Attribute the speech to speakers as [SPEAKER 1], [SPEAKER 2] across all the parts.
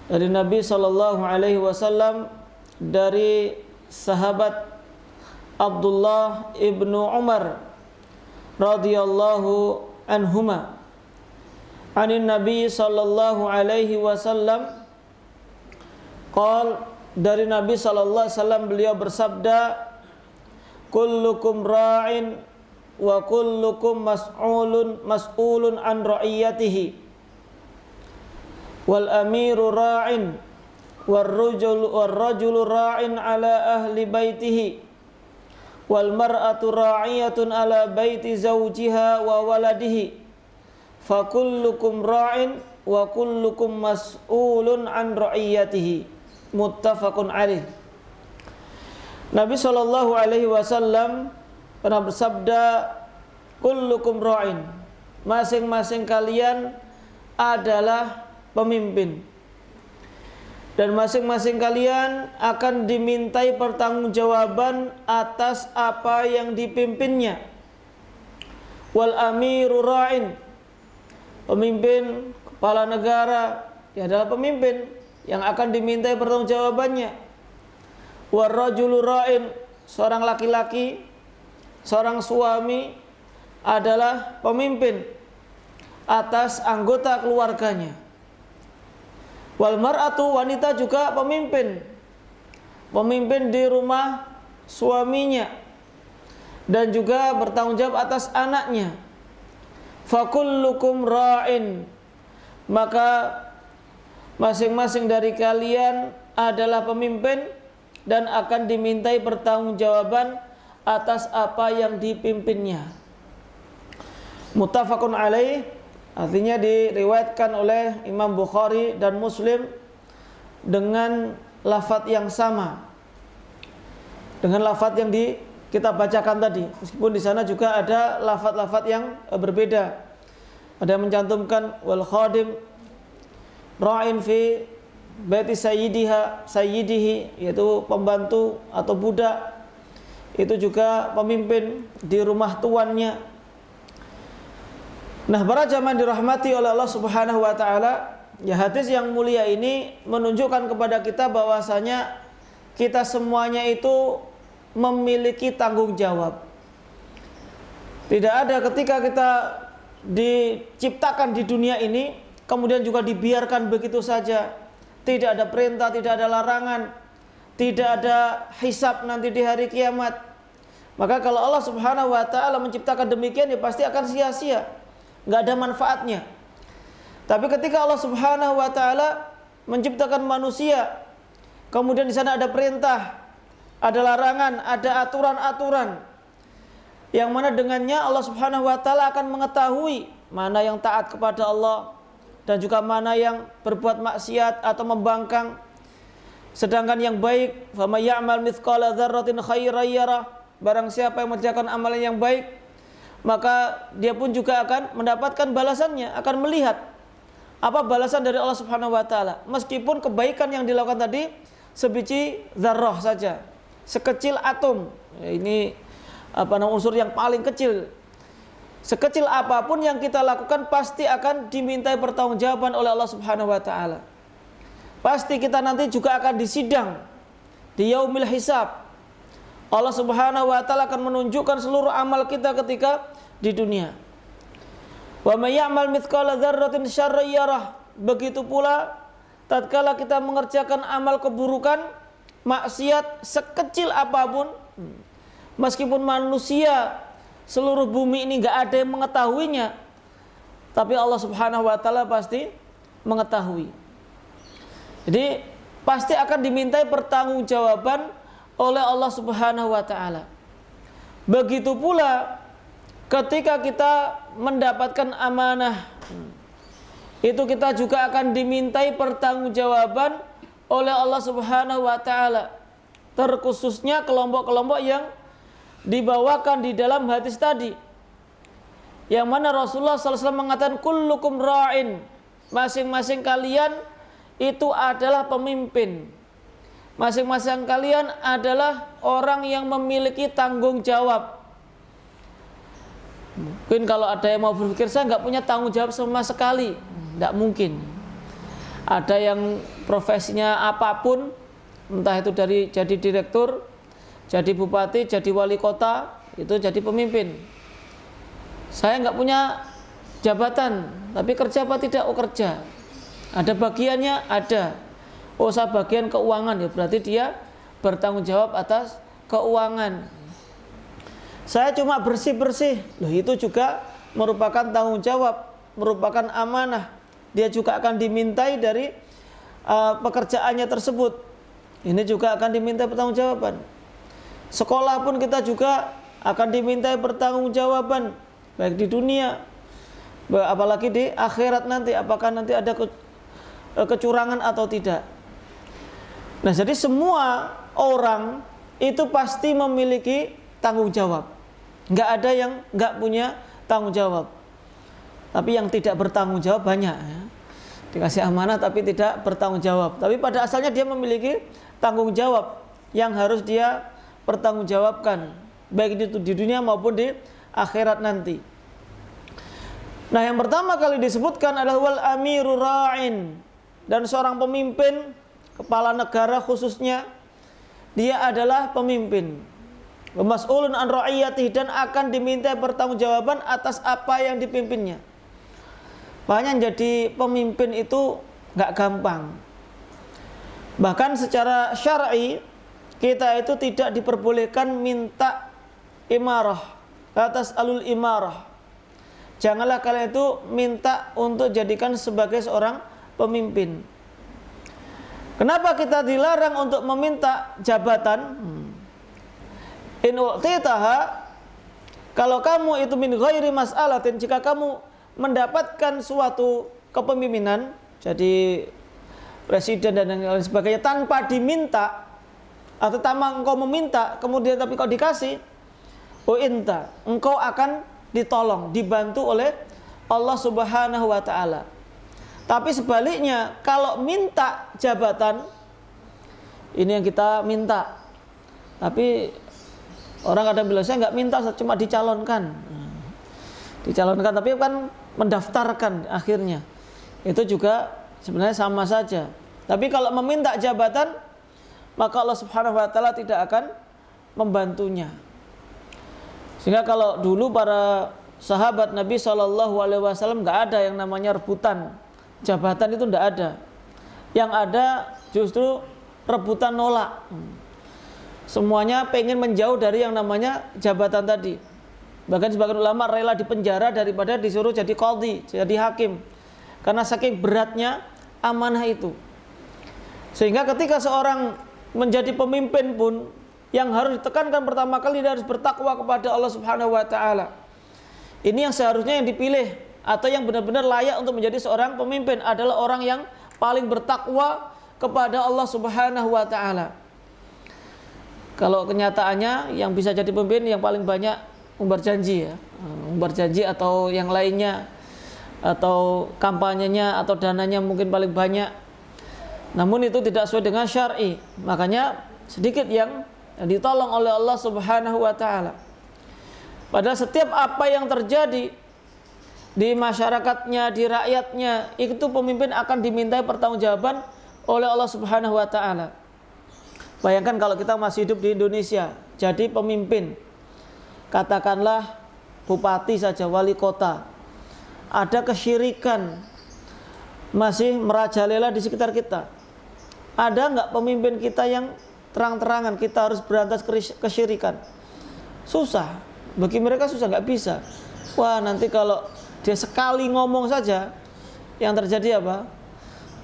[SPEAKER 1] dari Nabi sallallahu alaihi wasallam dari sahabat Abdullah ibnu Umar radhiyallahu anhuma, anin Nabi sallallahu alaihi wasallam qala, dari Nabi sallallahu alaihi wasallam beliau bersabda, kullukum ra'in wa kullukum mas'ulun an ra'iyatihi wal amiru ra'in war rajulu ra'in ala ahli baitihi wal mar'atu ra'iyatun ala baiti zawjiha wa waladihi fa kullukum ra'in wa kullukum mas'ulun an ra'iyatihi. Muttafaqun alaih. Nabi sallallahu alaihi wasallam pernah bersabda, kullukum ra'in, masing-masing kalian adalah pemimpin, dan masing-masing kalian akan dimintai pertanggungjawaban atas apa yang dipimpinnya. Wal amiru ra'in, pemimpin, kepala negara, dia adalah pemimpin yang akan dimintai pertanggungjawabannya. War rajulu ra'in, seorang laki-laki, seorang suami adalah pemimpin atas anggota keluarganya. Wal mar'atu, wanita juga pemimpin, pemimpin di rumah suaminya dan juga bertanggung jawab atas anaknya. Fakullukum ra'in, maka masing-masing dari kalian adalah pemimpin dan akan dimintai pertanggungjawaban atas apa yang dipimpinnya. Muttafaqun alaih, artinya diriwayatkan oleh Imam Bukhari dan Muslim dengan lafadz yang sama dengan lafadz yang kita bacakan tadi, meskipun di sana juga ada lafadz-lafadz yang berbeda. Ada yang mencantumkan wal khadim ra'in fi baiti sayyidihi, yaitu pembantu atau budak, itu juga pemimpin di rumah tuannya. Nah, para jamaah dirahmati oleh Allah Subhanahu wa taala, ya, hadis yang mulia ini menunjukkan kepada kita bahwasanya kita semuanya itu memiliki tanggung jawab. Tidak ada ketika kita diciptakan di dunia ini kemudian juga dibiarkan begitu saja, tidak ada perintah, tidak ada larangan, tidak ada hisab nanti di hari kiamat. Maka kalau Allah Subhanahu wa taala menciptakan demikian, ya pasti akan sia-sia, nggak ada manfaatnya. Tapi ketika Allah Subhanahu wa taala menciptakan manusia, kemudian di sana ada perintah, ada larangan, ada aturan-aturan yang mana dengannya Allah Subhanahu wa taala akan mengetahui mana yang taat kepada Allah dan juga mana yang berbuat maksiat atau membangkang. Sedangkan yang baik, faman ya'mal mithqala dzarratin khairan yarah, barang siapa yang mengerjakan amalan yang baik, maka dia pun juga akan mendapatkan balasannya, akan melihat apa balasan dari Allah Subhanahu wa taala. Meskipun kebaikan yang dilakukan tadi sebiji dzarrah saja, sekecil atom. Ini unsur yang paling kecil. Sekecil apapun yang kita lakukan pasti akan dimintai pertanggungjawaban oleh Allah Subhanahu wa taala. Pasti kita nanti juga akan disidang di yaumil hisab. Allah Subhanahu wa taala akan menunjukkan seluruh amal kita ketika di dunia. Wa may ya'mal mithqala dzarratin syarran yarah. Begitu pula tatkala kita mengerjakan amal keburukan, maksiat sekecil apapun, meskipun manusia seluruh bumi ini nggak ada yang mengetahuinya, tapi Allah Subhanahu wa taala pasti mengetahui. Jadi pasti akan dimintai pertanggungjawaban oleh Allah Subhanahu wa taala. Begitu pula ketika kita mendapatkan amanah, itu kita juga akan dimintai pertanggungjawaban oleh Allah Subhanahu wa taala. Terkhususnya kelompok-kelompok yang dibawakan di dalam hadis tadi, yang mana Rasulullah SAW mengatakan kullukum ra'in, masing-masing kalian itu adalah pemimpin, masing-masing kalian adalah orang yang memiliki tanggung jawab. Mungkin kalau ada yang mau berpikir saya nggak punya tanggung jawab sama sekali, nggak mungkin. Ada yang profesinya apapun, entah itu dari jadi direktur, jadi bupati, jadi wali kota, itu jadi pemimpin. Saya nggak punya jabatan, tapi kerja apa tidak? Oh kerja. Ada bagiannya? Ada. Oh saya bagian keuangan, ya berarti dia bertanggung jawab atas keuangan. Saya cuma bersih-bersih, loh itu juga merupakan tanggung jawab, merupakan amanah. Dia juga akan dimintai dari pekerjaannya tersebut. Ini juga akan dimintai pertanggungjawaban. Sekolah pun kita juga akan dimintai pertanggungjawaban, baik di dunia, apalagi di akhirat nanti, apakah nanti ada kecurangan atau tidak. Nah, jadi semua orang itu pasti memiliki tanggung jawab. Nggak ada yang nggak punya tanggung jawab. Tapi yang tidak bertanggung jawab banyak ya. Dikasih amanah tapi tidak bertanggung jawab. Tapi pada asalnya dia memiliki tanggung jawab yang harus dia pertanggungjawabkan, baik itu di dunia maupun di akhirat nanti. Nah, yang pertama kali disebutkan adalah wal amiru ra'in, dan seorang pemimpin, kepala negara khususnya, dia adalah pemimpin. Mas'ulun an ra'iyatihi, dan akan diminta pertanggungjawaban atas apa yang dipimpinnya. Makanya jadi pemimpin itu nggak gampang. Bahkan secara syar'i kita itu tidak diperbolehkan minta imarah, atas alul imarah. Janganlah kalian itu minta untuk jadikan sebagai seorang pemimpin. Kenapa kita dilarang untuk meminta jabatan? In u'titaha, kalau kamu itu min ghairi mas'alatin, jika kamu mendapatkan suatu kepemimpinan, jadi presiden dan lain sebagainya, tanpa diminta, atau tanpa engkau meminta, kemudian tapi kau dikasih, u'inta, engkau akan ditolong, dibantu oleh Allah Subhanahu wa ta'ala. Tapi sebaliknya, kalau minta jabatan, ini yang kita minta, tapi orang kadang bilang, saya nggak minta, cuma dicalonkan. Dicalonkan, tapi kan mendaftarkan akhirnya. Itu juga sebenarnya sama saja. Tapi kalau meminta jabatan, maka Allah Subhanahu wa ta'ala tidak akan membantunya. Sehingga kalau dulu para sahabat Nabi SAW nggak ada yang namanya rebutan jabatan, itu nggak ada. Yang ada justru rebutan nolak. Semuanya pengen menjauh dari yang namanya jabatan tadi. Bahkan sebagian ulama rela dipenjara daripada disuruh jadi qadhi, jadi hakim. Karena saking beratnya amanah itu. Sehingga ketika seorang menjadi pemimpin pun, yang harus ditekankan pertama kali dia harus bertakwa kepada Allah Subhanahu wa ta'ala. Ini yang seharusnya yang dipilih, atau yang benar-benar layak untuk menjadi seorang pemimpin adalah orang yang paling bertakwa kepada Allah Subhanahu wa ta'ala. Kalau kenyataannya yang bisa jadi pemimpin yang paling banyak umbar janji, ya, umbar janji atau yang lainnya, atau kampanyenya atau dananya mungkin paling banyak. Namun itu tidak sesuai dengan syar'i. Makanya sedikit yang ditolong oleh Allah Subhanahu wa ta'ala. Padahal setiap apa yang terjadi di masyarakatnya, di rakyatnya, itu pemimpin akan dimintai pertanggungjawaban oleh Allah Subhanahu wa ta'ala. Bayangkan kalau kita masih hidup di Indonesia, jadi pemimpin, katakanlah bupati saja, wali kota, ada kesyirikan masih merajalela di sekitar kita. Ada nggak pemimpin kita yang terang-terangan kita harus berantas kesyirikan? Susah, bagi mereka susah, nggak bisa. Wah, nanti kalau dia sekali ngomong saja, yang terjadi apa?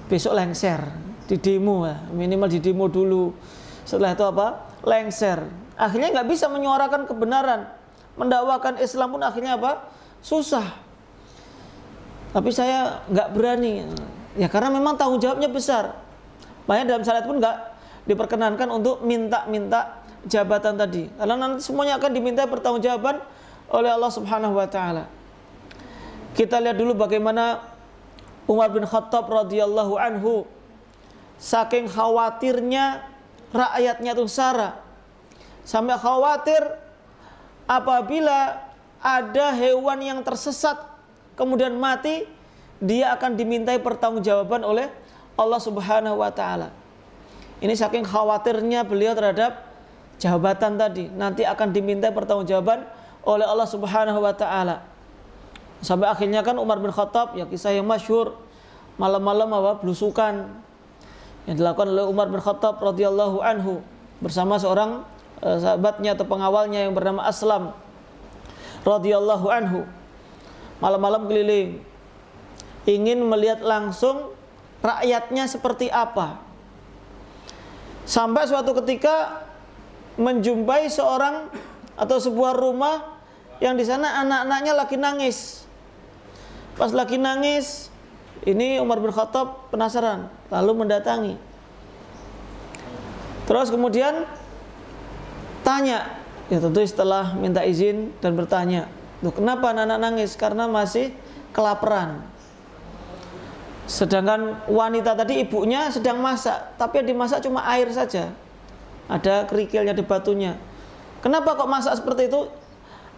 [SPEAKER 1] Besok lengser di demo, ya. Minimal di demo dulu. Setelah itu apa? Lengser. Akhirnya nggak bisa menyuarakan kebenaran, mendakwakan Islam pun akhirnya apa? Susah. Tapi saya nggak berani, ya karena memang tanggung jawabnya besar. Makanya dalam syariat pun nggak diperkenankan untuk minta-minta jabatan tadi, karena nanti semuanya akan diminta pertanggungjawaban oleh Allah Subhanahu wa ta'ala. Kita lihat dulu bagaimana Umar bin Khattab radhiyallahu anhu, saking khawatirnya rakyatnya itu sara, sampai khawatir apabila ada hewan yang tersesat kemudian mati, dia akan dimintai pertanggungjawaban oleh Allah Subhanahu wa taala. Ini saking khawatirnya beliau terhadap jabatan tadi, nanti akan diminta pertanggungjawaban oleh Allah Subhanahu wa taala. Sampai akhirnya kan Umar bin Khattab, ya kisah yang masyhur, malam-malam belusukan yang dilakukan oleh Umar bin Khattab radhiyallahu anhu bersama seorang sahabatnya atau pengawalnya yang bernama Aslam radhiyallahu anhu. Malam-malam keliling ingin melihat langsung rakyatnya seperti apa. Sampai suatu ketika menjumpai seorang atau sebuah rumah yang di sana anak-anaknya lagi nangis. Pas lagi nangis, ini Umar bin Khattab penasaran, lalu mendatangi. Terus kemudian tanya, ya tentu setelah minta izin dan bertanya, "Loh, kenapa anak-anak nangis?" Karena masih kelaparan. Sedangkan wanita tadi ibunya sedang masak, tapi yang dimasak cuma air saja. Ada kerikilnya di batunya. Kenapa kok masak seperti itu?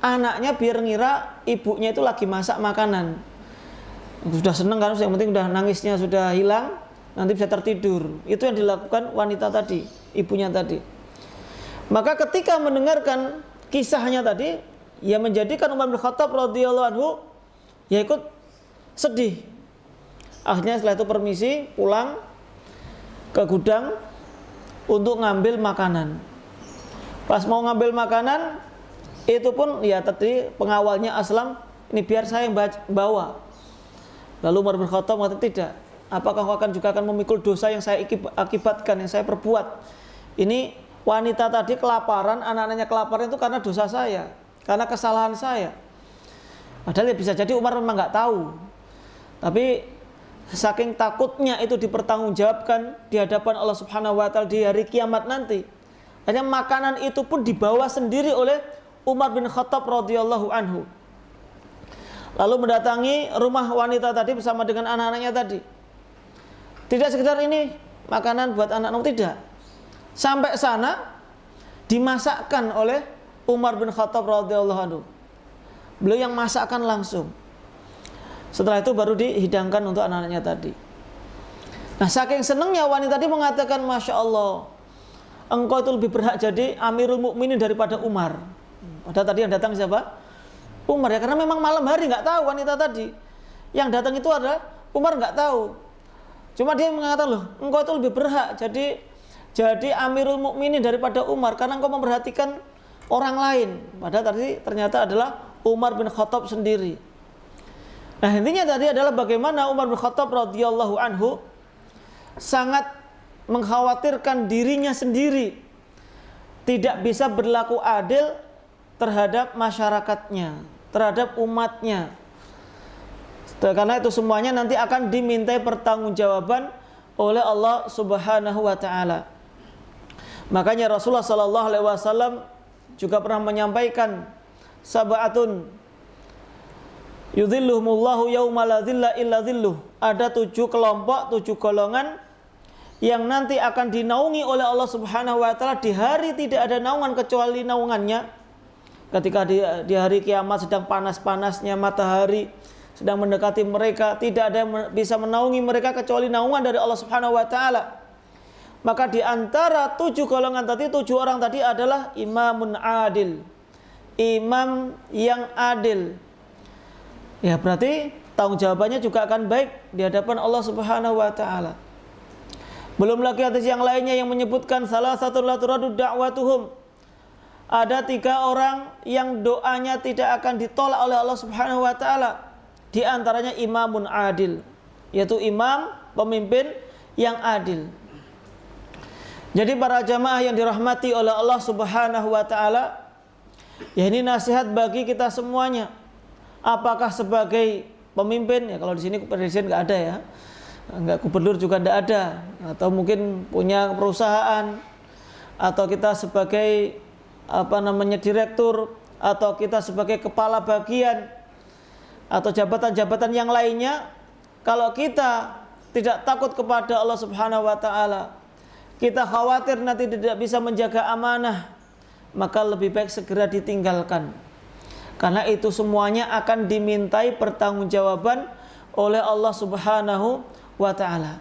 [SPEAKER 1] Anaknya biar ngira ibunya itu lagi masak makanan. Sudah seneng kan, yang penting udah nangisnya sudah hilang, nanti bisa tertidur. Itu yang dilakukan wanita tadi, ibunya tadi. Maka ketika mendengarkan kisahnya tadi, ya menjadikan Umar bin Khattab radhiyallahu anhu ya ikut sedih. Akhirnya setelah itu permisi pulang ke gudang untuk ngambil makanan. Pas mau ngambil makanan, itu pun ya tadi pengawalnya Aslam, ini biar saya yang bawa. Lalu Umar bin Khattab mengatakan, tidak. Apakah kau juga akan memikul dosa yang saya akibatkan, yang saya perbuat? Ini wanita tadi kelaparan, anak-anaknya kelaparan itu karena dosa saya, karena kesalahan saya. Padahal ya bisa jadi Umar memang nggak tahu. Tapi saking takutnya itu dipertanggungjawabkan di hadapan Allah Subhanahu wa taala di hari kiamat nanti. Hanya makanan itu pun dibawa sendiri oleh Umar bin Khattab radhiyallahu anhu. Lalu mendatangi rumah wanita tadi bersama dengan anak-anaknya tadi. Tidak sekedar ini makanan buat anak-anak, tidak. Sampai sana dimasakkan oleh Umar bin Khattab radhiyallahu anhu. Beliau yang masakkan langsung. Setelah itu baru dihidangkan untuk anak-anaknya tadi. Nah, saking senangnya wanita tadi mengatakan, Masya Allah, engkau itu lebih berhak jadi Amirul Mukminin daripada Umar. Padahal tadi yang datang siapa? Umar, ya karena memang malam hari nggak tahu wanita tadi. Yang datang itu adalah Umar, nggak tahu. Cuma dia mengatakan, loh, engkau itu lebih berhak jadi Amirul Mukminin daripada Umar karena engkau memperhatikan orang lain. Padahal tadi ternyata adalah Umar bin Khattab sendiri. Nah, intinya tadi adalah bagaimana Umar bin Khattab radhiyallahu anhu sangat mengkhawatirkan dirinya sendiri tidak bisa berlaku adil terhadap masyarakatnya, terhadap umatnya. Karena itu semuanya nanti akan dimintai pertanggungjawaban oleh Allah Subhanahu wa taala. Makanya Rasulullah sallallahu alaihi wasallam juga pernah menyampaikan, sab'atun yudhilluhumullahu yauma la dhilla illa dhilluh. Ada 7 kelompok, 7 golongan yang nanti akan dinaungi oleh Allah Subhanahu wa taala di hari tidak ada naungan kecuali naungannya. Ketika di hari kiamat sedang panas-panasnya matahari sedang mendekati mereka, tidak ada yang bisa menaungi mereka kecuali naungan dari Allah Subhanahu wa taala. Maka di antara 7 golongan tadi, 7 orang tadi adalah imamun adil. Imam yang adil. Ya berarti tanggung jawabannya juga akan baik di hadapan Allah Subhanahu wa taala. Belum lagi hadis yang lainnya yang menyebutkan salah satu la turadu da'watuhum. Ada 3 orang yang doanya tidak akan ditolak oleh Allah Subhanahu wa taala. Di antaranya imamun adil, yaitu imam pemimpin yang adil. Jadi para jamaah yang dirahmati oleh Allah Subhanahu wa taala, ya ini nasihat bagi kita semuanya. Apakah sebagai pemimpin, ya kalau di sini presiden nggak ada ya, nggak gubernur juga nggak ada, atau mungkin punya perusahaan, atau kita sebagai direktur, atau kita sebagai kepala bagian, atau jabatan-jabatan yang lainnya, kalau kita tidak takut kepada Allah Subhanahu wa taala, kita khawatir nanti tidak bisa menjaga amanah, maka lebih baik segera ditinggalkan. Karena itu semuanya akan dimintai pertanggungjawaban oleh Allah Subhanahu wa taala.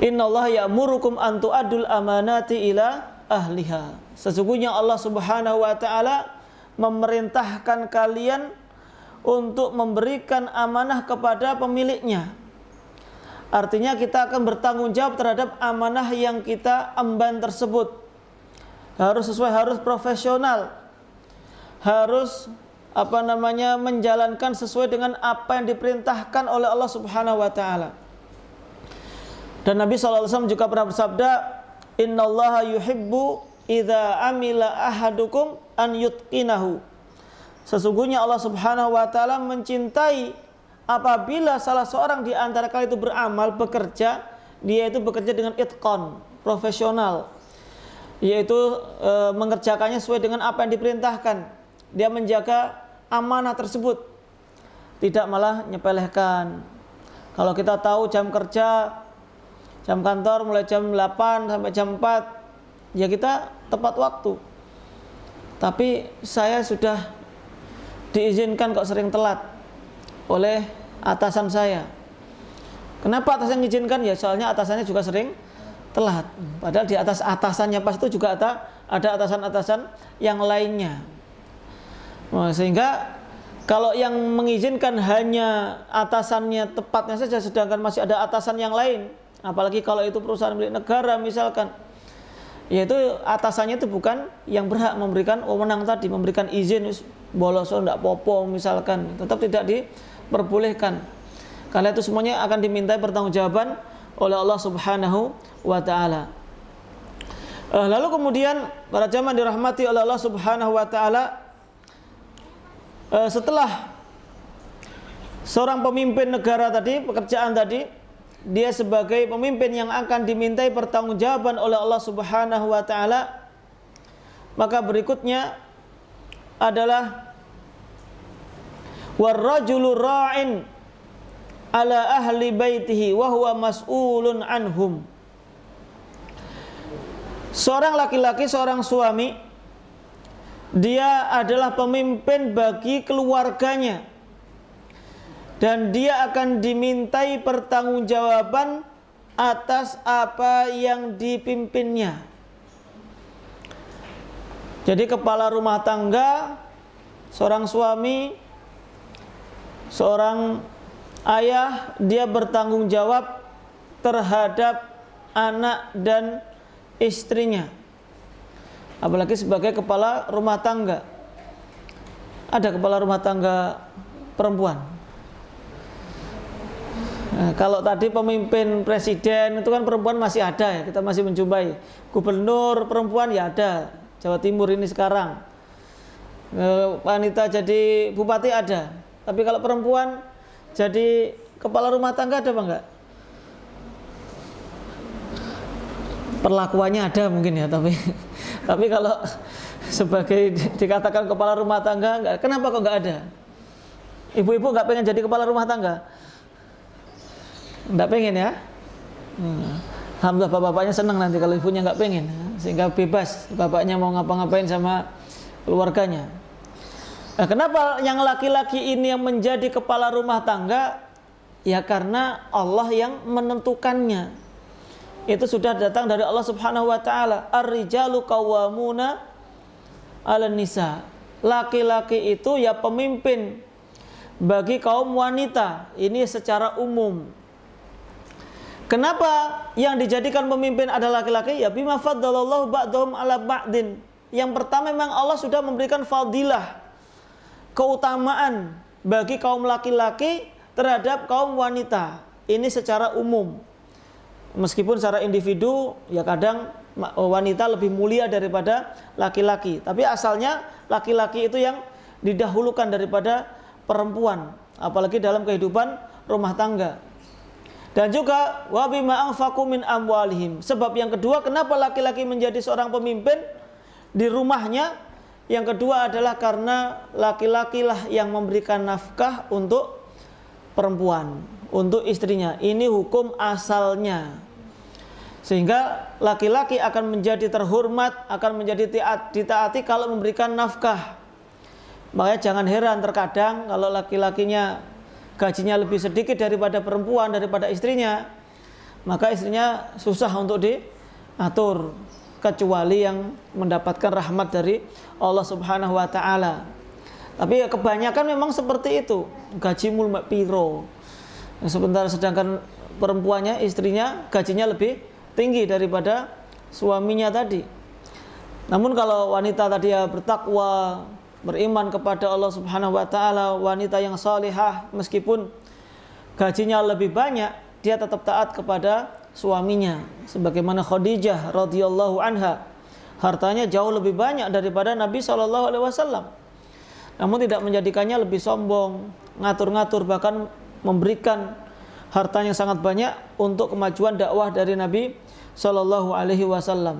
[SPEAKER 1] Innallaha ya'murukum an tu'addul amanati ila ahliha. Sesungguhnya Allah Subhanahu wa taala memerintahkan kalian untuk memberikan amanah kepada pemiliknya. Artinya kita akan bertanggung jawab terhadap amanah yang kita emban tersebut. Harus sesuai, harus profesional. Harus menjalankan sesuai dengan apa yang diperintahkan oleh Allah Subhanahu wa taala. Dan Nabi SAW juga pernah bersabda, Innallaha yuhibbu idza amila ahadukum an yutqinahu. Sesungguhnya Allah Subhanahu wa taala mencintai apabila salah seorang di antara kalian itu beramal, bekerja, dia itu bekerja dengan itqan, profesional, yaitu mengerjakannya sesuai dengan apa yang diperintahkan. Dia menjaga amanah tersebut, tidak malah nyepelehkan. Kalau kita tahu jam kerja, jam kantor mulai jam 8 sampai jam 4, ya kita tepat waktu. Tapi saya sudah diizinkan kok sering telat oleh atasan saya. Kenapa atasan mengizinkan? Ya soalnya atasannya juga sering telat. Padahal di atas atasannya pas itu juga ada atasan-atasan yang lainnya. Nah, sehingga kalau yang mengizinkan hanya atasannya tepatnya saja, sedangkan masih ada atasan yang lain, apalagi kalau itu perusahaan milik negara misalkan, yaitu atasannya itu bukan yang berhak memberikan wewenang tadi, memberikan izin bolos ndak popo misalkan, tetap tidak diperbolehkan. Karena itu semuanya akan dimintai pertanggungjawaban oleh Allah Subhanahu wa taala. Lalu kemudian para jamaah dirahmati oleh Allah Subhanahu wa taala, setelah seorang pemimpin negara tadi, pekerjaan tadi, dia sebagai pemimpin yang akan dimintai pertanggungjawaban oleh Allah Subhanahu wa taala, maka berikutnya adalah warrajulu ra'in ala ahli baitihi wa huwa mas'ulun anhum. Seorang laki-laki, seorang suami, dia adalah pemimpin bagi keluarganya, dan dia akan dimintai pertanggungjawaban atas apa yang dipimpinnya. Jadi kepala rumah tangga, seorang suami, seorang ayah, dia bertanggung jawab terhadap anak dan istrinya. Apalagi sebagai kepala rumah tangga. Ada kepala rumah tangga perempuan. Nah, kalau tadi pemimpin presiden itu kan perempuan masih ada ya, kita masih menjumpai. Gubernur perempuan ya ada, Jawa Timur ini sekarang. Wanita jadi bupati ada. Tapi kalau perempuan jadi kepala rumah tangga ada apa enggak? Perlakuannya ada mungkin ya, tapi kalau sebagai dikatakan kepala rumah tangga enggak. Kenapa kok enggak ada? Ibu-ibu enggak pengen jadi kepala rumah tangga? Enggak pengen ya? Alhamdulillah bapak-bapaknya senang nanti kalau ibunya enggak pengen, sehingga bebas bapaknya mau ngapa-ngapain sama keluarganya. Nah, kenapa yang laki-laki ini yang menjadi kepala rumah tangga? Ya karena Allah yang menentukannya. Itu sudah datang dari Allah Subhanahu wa taala. Ar-rijalu qawwamuna 'alan nisa. Laki-laki itu ya pemimpin bagi kaum wanita. Ini secara umum. Kenapa yang dijadikan pemimpin adalah laki-laki? Ya bima faddalallahu ba'dhum 'ala ba'din. Yang pertama memang Allah sudah memberikan fadilah, keutamaan bagi kaum laki-laki terhadap kaum wanita. Ini secara umum. Meskipun secara individu ya kadang wanita lebih mulia daripada laki-laki, tapi asalnya laki-laki itu yang didahulukan daripada perempuan, apalagi dalam kehidupan rumah tangga. Dan juga wa bima anfaqu min amwalihim. Sebab yang kedua kenapa laki-laki menjadi seorang pemimpin di rumahnya, yang kedua adalah karena laki-laki lah yang memberikan nafkah untuk perempuan, untuk istrinya. Ini hukum asalnya. Sehingga laki-laki akan menjadi terhormat, akan menjadi ditaati kalau memberikan nafkah. Makanya jangan heran terkadang kalau laki-lakinya gajinya lebih sedikit daripada perempuan, daripada istrinya, maka istrinya susah untuk diatur, kecuali yang mendapatkan rahmat dari Allah Subhanahu wa taala. Tapi kebanyakan memang seperti itu, gajimu mek piro. Sebentar, sedangkan perempuannya, istrinya gajinya lebih tinggi daripada suaminya tadi. Namun kalau wanita tadi ya bertakwa, beriman kepada Allah Subhanahu wa taala, wanita yang salihah, meskipun gajinya lebih banyak, dia tetap taat kepada suaminya. Sebagaimana Khadijah radhiyallahu anha, hartanya jauh lebih banyak daripada Nabi SAW. Namun tidak menjadikannya lebih sombong, ngatur-ngatur, bahkan memberikan hartanya sangat banyak untuk kemajuan dakwah dari Nabi SAW.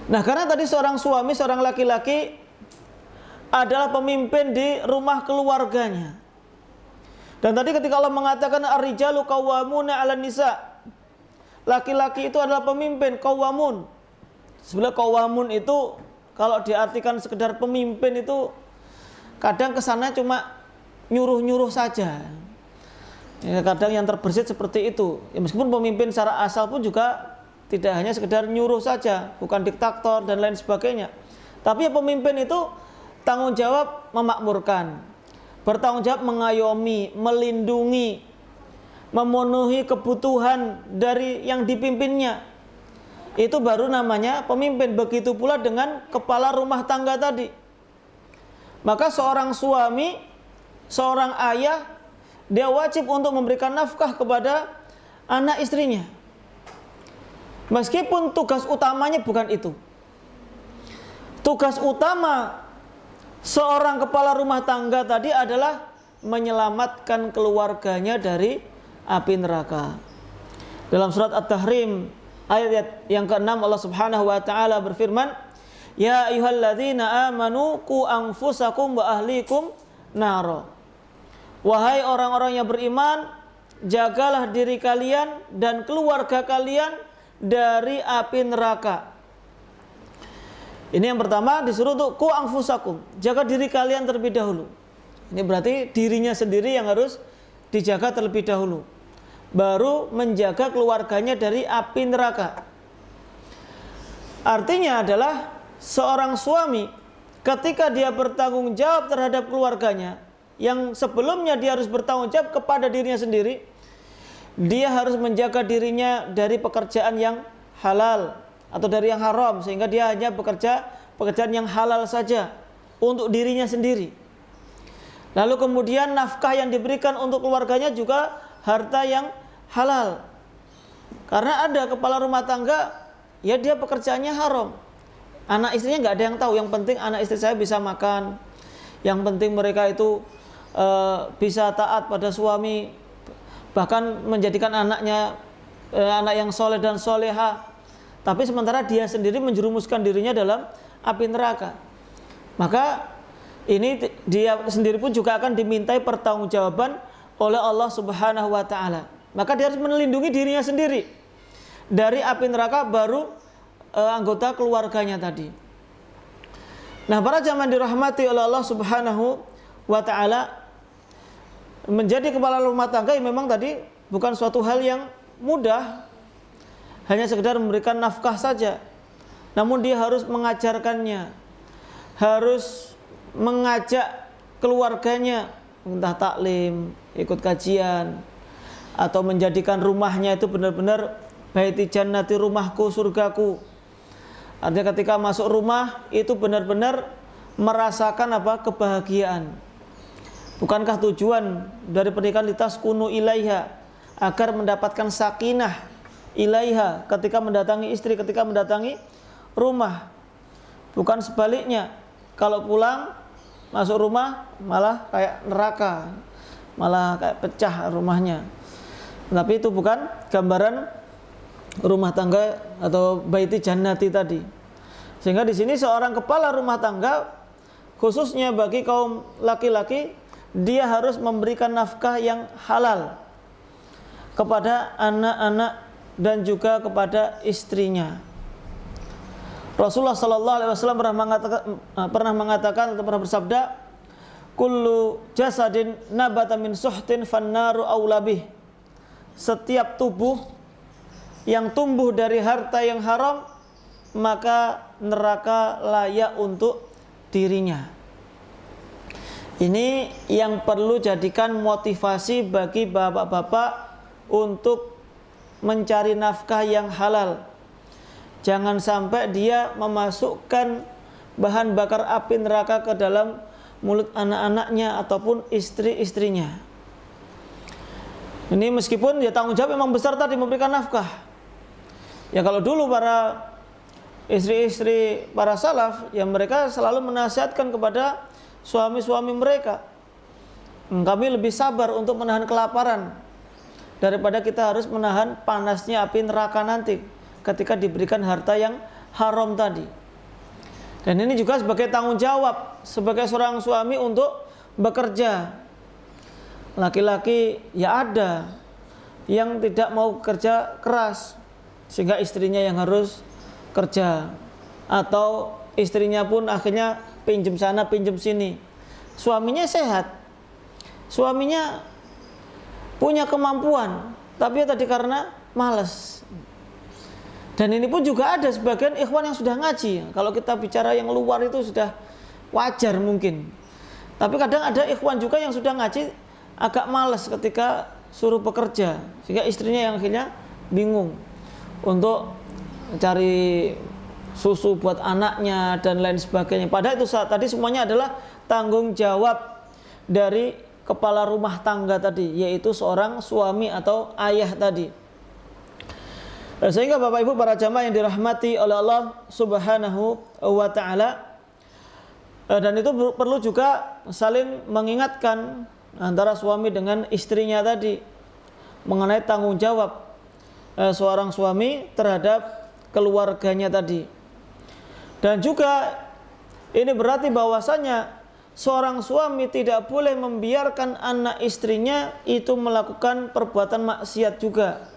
[SPEAKER 1] Nah, karena tadi seorang suami, seorang laki-laki adalah pemimpin di rumah keluarganya. Dan tadi ketika Allah mengatakan ar-rijalu qawwamuna 'alan nisa, laki-laki itu adalah pemimpin, qawwamun. Sebenarnya qawwamun itu kalau diartikan sekedar pemimpin itu kadang kesannya cuma nyuruh-nyuruh saja. Ya, kadang yang terbersit seperti itu. Ya, meskipun pemimpin secara asal pun juga tidak hanya sekedar nyuruh saja, bukan diktator dan lain sebagainya. Tapi pemimpin itu tanggung jawab memakmurkan, bertanggung jawab mengayomi, melindungi, memenuhi kebutuhan dari yang dipimpinnya. Itu baru namanya pemimpin. Begitu pula dengan kepala rumah tangga tadi. Maka seorang suami, seorang ayah, dia wajib untuk memberikan nafkah kepada anak istrinya. Meskipun tugas utamanya bukan itu. Tugas utama seorang kepala rumah tangga tadi adalah menyelamatkan keluarganya dari api neraka. Dalam surat At-Tahrim ayat yang ke-6 Allah Subhanahu wa taala berfirman, "Ya ayyuhalladzina amanu qu anfusakum wa ahlikum naro." Wahai orang-orang yang beriman, jagalah diri kalian dan keluarga kalian dari api neraka. Ini yang pertama, disuruh untuk ku anfusakum, jaga diri kalian terlebih dahulu. Ini berarti dirinya sendiri yang harus dijaga terlebih dahulu, baru menjaga keluarganya dari api neraka. Artinya adalah seorang suami ketika dia bertanggung jawab terhadap keluarganya, yang sebelumnya dia harus bertanggung jawab kepada dirinya sendiri, dia harus menjaga dirinya dari pekerjaan yang halal atau dari yang haram, sehingga dia hanya bekerja pekerjaan yang halal saja untuk dirinya sendiri. Lalu kemudian nafkah yang diberikan untuk keluarganya juga harta yang halal. Karena ada kepala rumah tangga, ya dia pekerjaannya haram, anak istrinya nggak ada yang tahu. Yang penting anak istri saya bisa makan, yang penting mereka itu bisa taat pada suami, bahkan menjadikan anaknya anak yang soleh dan soleha. Tapi sementara dia sendiri menjerumuskan dirinya dalam api neraka. Maka ini dia sendiri pun juga akan dimintai pertanggungjawaban oleh Allah Subhanahu wa taala. Maka dia harus melindungi dirinya sendiri dari api neraka, baru anggota keluarganya tadi. Nah, para jamaah dirahmati oleh Allah Subhanahu wa taala, menjadi kepala rumah tangga memang tadi bukan suatu hal yang mudah, hanya sekedar memberikan nafkah saja. Namun dia harus mengajarkannya, harus mengajak keluarganya, entah taklim, ikut kajian, atau menjadikan rumahnya itu benar-benar baiti jannati, rumahku, surgaku. Artinya ketika masuk rumah itu benar-benar merasakan kebahagiaan. Bukankah tujuan dari pernikahan litaskunu ilaiha, agar mendapatkan sakinah ilaiha ketika mendatangi istri, ketika mendatangi rumah. Bukan sebaliknya, kalau pulang masuk rumah malah kayak neraka, malah kayak pecah rumahnya. Tapi itu bukan gambaran rumah tangga atau baiti jannati tadi. Sehingga di sini seorang kepala rumah tangga, khususnya bagi kaum laki-laki, dia harus memberikan nafkah yang halal kepada anak-anak dan juga kepada istrinya. Rasulullah sallallahu alaihi wasallam pernah mengatakan atau pernah bersabda, "Kullu jasadin nabata min suhtin fannaru aula bih." Setiap tubuh yang tumbuh dari harta yang haram, maka neraka layak untuk dirinya. Ini yang perlu jadikan motivasi bagi bapak-bapak untuk mencari nafkah yang halal. Jangan sampai dia memasukkan bahan bakar api neraka ke dalam mulut anak-anaknya ataupun istri-istrinya. Ini meskipun ya tanggung jawab memang besar tadi memberikan nafkah. Ya kalau dulu para istri-istri para salaf, ya mereka selalu menasihatkan kepada suami-suami mereka, kami lebih sabar untuk menahan kelaparan daripada kita harus menahan panasnya api neraka nanti ketika diberikan harta yang haram tadi. Dan ini juga sebagai tanggung jawab sebagai seorang suami untuk bekerja. Laki-laki ya ada yang tidak mau kerja keras sehingga istrinya yang harus kerja, atau istrinya pun akhirnya pinjam sana pinjam sini. Suaminya sehat, suaminya punya kemampuan, tapi ya tadi karena malas. Dan ini pun juga ada sebagian ikhwan yang sudah ngaji. Kalau kita bicara yang luar itu sudah wajar mungkin, tapi kadang ada ikhwan juga yang sudah ngaji agak malas ketika suruh bekerja, sehingga istrinya yang akhirnya bingung untuk cari susu buat anaknya dan lain sebagainya. Padahal itu tadi semuanya adalah tanggung jawab dari kepala rumah tangga tadi, yaitu seorang suami atau ayah tadi. Sehingga Bapak Ibu para jamaah yang dirahmati oleh Allah Subhanahu wa taala, dan itu perlu juga saling mengingatkan antara suami dengan istrinya tadi mengenai tanggung jawab seorang suami terhadap keluarganya tadi. Dan juga ini berarti bahwasanya seorang suami tidak boleh membiarkan anak istrinya itu melakukan perbuatan maksiat juga.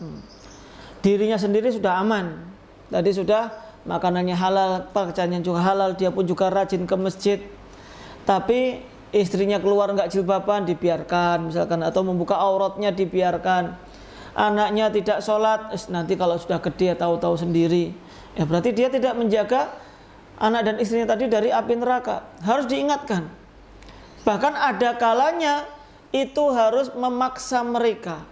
[SPEAKER 1] Dirinya sendiri sudah aman, tadi sudah makanannya halal, pakaiannya juga halal, dia pun juga rajin ke masjid, tapi istrinya keluar nggak jilbaban dibiarkan misalkan, atau membuka auratnya dibiarkan. Anaknya tidak sholat, nanti kalau sudah gede tahu-tahu sendiri. Ya berarti dia tidak menjaga anak dan istrinya tadi dari api neraka. Harus diingatkan. Bahkan ada kalanya itu harus memaksa mereka.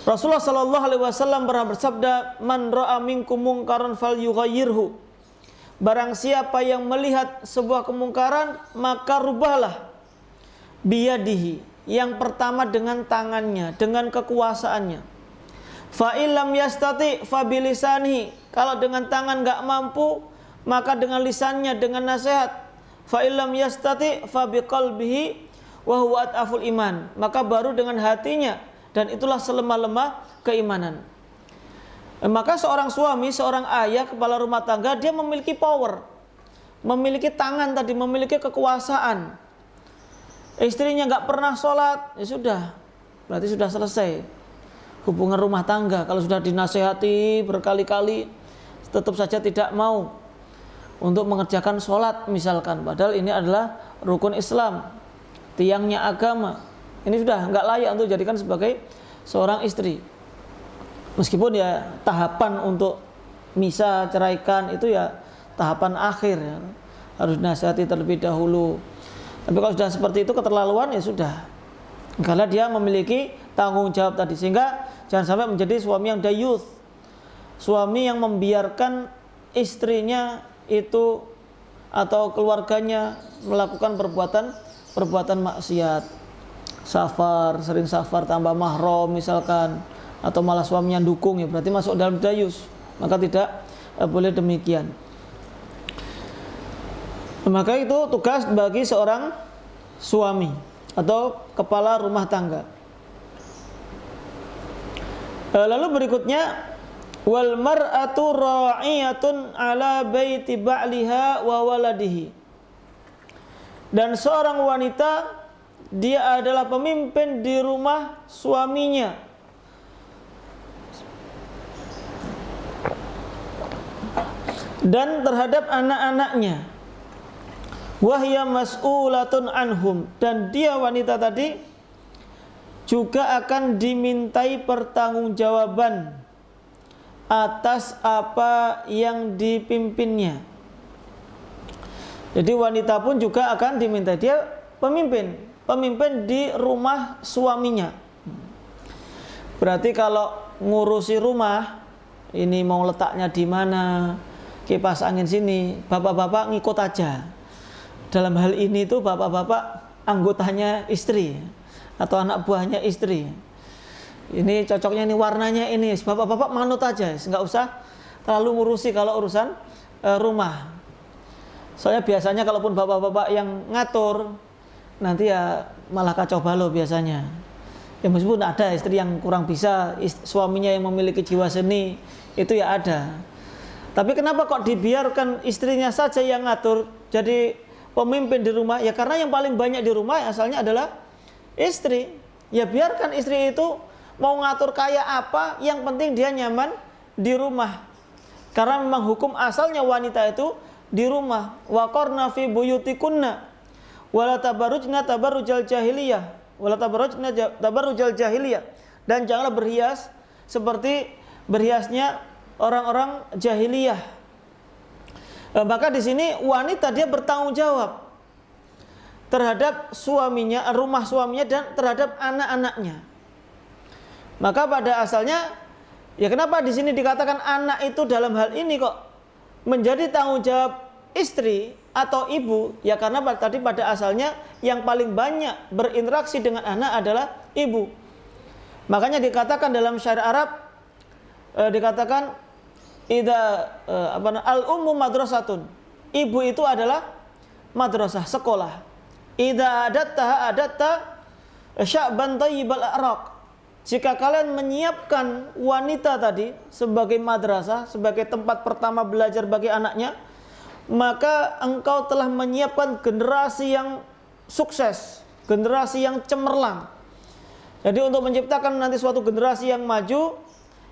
[SPEAKER 1] Rasulullah Shallallahu Alaihi Wasallam pernah bersabda, "Man ra'a minkum mungkaran falyughayyirhu." Barang siapa yang melihat sebuah kemungkaran, maka rubahlah biyadihi. Yang pertama dengan tangannya, dengan kekuasaannya. Fa illam yastati fa bilisanihi. Kalau dengan tangan enggak mampu, maka dengan lisannya, dengan nasihat. Fa illam yastati fa biqalbihi wa huwa ataful iman. Maka baru dengan hatinya, dan itulah selemah-lemah keimanan. Maka seorang suami, seorang ayah, kepala rumah tangga, dia memiliki power, memiliki tangan tadi, memiliki kekuasaan. Istrinya nggak pernah sholat, ya sudah, berarti sudah selesai hubungan rumah tangga. Kalau sudah dinasehati berkali-kali, tetap saja tidak mau untuk mengerjakan sholat misalkan, padahal ini adalah rukun Islam, tiangnya agama. Ini sudah nggak layak untuk dijadikan sebagai seorang istri. Meskipun ya tahapan untuk misa ceraikan itu ya tahapan akhir ya, harus dinasihati terlebih dahulu. Tapi kalau sudah seperti itu keterlaluan ya sudah, karena dia memiliki tanggung jawab tadi. Sehingga jangan sampai menjadi suami yang dayuth, suami yang membiarkan istrinya itu atau keluarganya melakukan perbuatan maksiat, safar, sering safar tambah mahram misalkan, atau malah suaminya dukung, ya berarti masuk dalam dayus. Maka tidak boleh demikian. Maka itu tugas bagi seorang suami atau kepala rumah tangga. Lalu berikutnya, wal mar'atu ra'iyatun ala baiti ba'liha wa waladihi. Dan seorang wanita, dia adalah pemimpin di rumah suaminya. Dan terhadap anak-anaknya. Wahya mas'ulatun anhum, dan dia wanita tadi juga akan dimintai pertanggungjawaban atas apa yang dipimpinnya. Jadi wanita pun juga akan diminta, dia pemimpin di rumah suaminya. Berarti kalau ngurusi rumah, ini mau letaknya di mana, kipas angin sini, bapak-bapak ngikut aja. Dalam hal ini tuh bapak-bapak anggotanya istri atau anak buahnya istri. Ini cocoknya, ini warnanya ini, bapak-bapak manut aja, nggak usah terlalu ngurusi kalau urusan rumah. Soalnya biasanya kalaupun bapak-bapak yang ngatur, nanti ya malah kacau balau biasanya. Ya meskipun ada istri yang kurang bisa, suaminya yang memiliki jiwa seni, itu ya ada. Tapi kenapa kok dibiarkan istrinya saja yang ngatur, jadi pemimpin di rumah? Ya karena yang paling banyak di rumah asalnya adalah istri. Ya biarkan istri itu mau ngatur kayak apa, yang penting dia nyaman di rumah. Karena memang hukum asalnya wanita itu di rumah. Wa qarna fi buyutikunna wala tabarrujna tabarrujal jahiliyah wala tabarrujna tabarrujal jahiliyah, dan janganlah berhias seperti berhiasnya orang-orang jahiliyah. Maka di sini wanita dia bertanggung jawab terhadap suaminya, rumah suaminya, dan terhadap anak-anaknya. Maka pada asalnya, ya kenapa di sini dikatakan anak itu dalam hal ini kok menjadi tanggung jawab istri atau ibu? Ya karena tadi pada asalnya yang paling banyak berinteraksi dengan anak adalah ibu. Makanya dikatakan dalam syariat Arab, dikatakan al-ummu madrasatun. Ibu itu adalah madrasah, sekolah. Idza adatta sya'ban thayyibal a'raq. Jika kalian menyiapkan wanita tadi sebagai madrasah, sebagai tempat pertama belajar bagi anaknya, maka engkau telah menyiapkan generasi yang sukses, generasi yang cemerlang. Jadi untuk menciptakan nanti suatu generasi yang maju,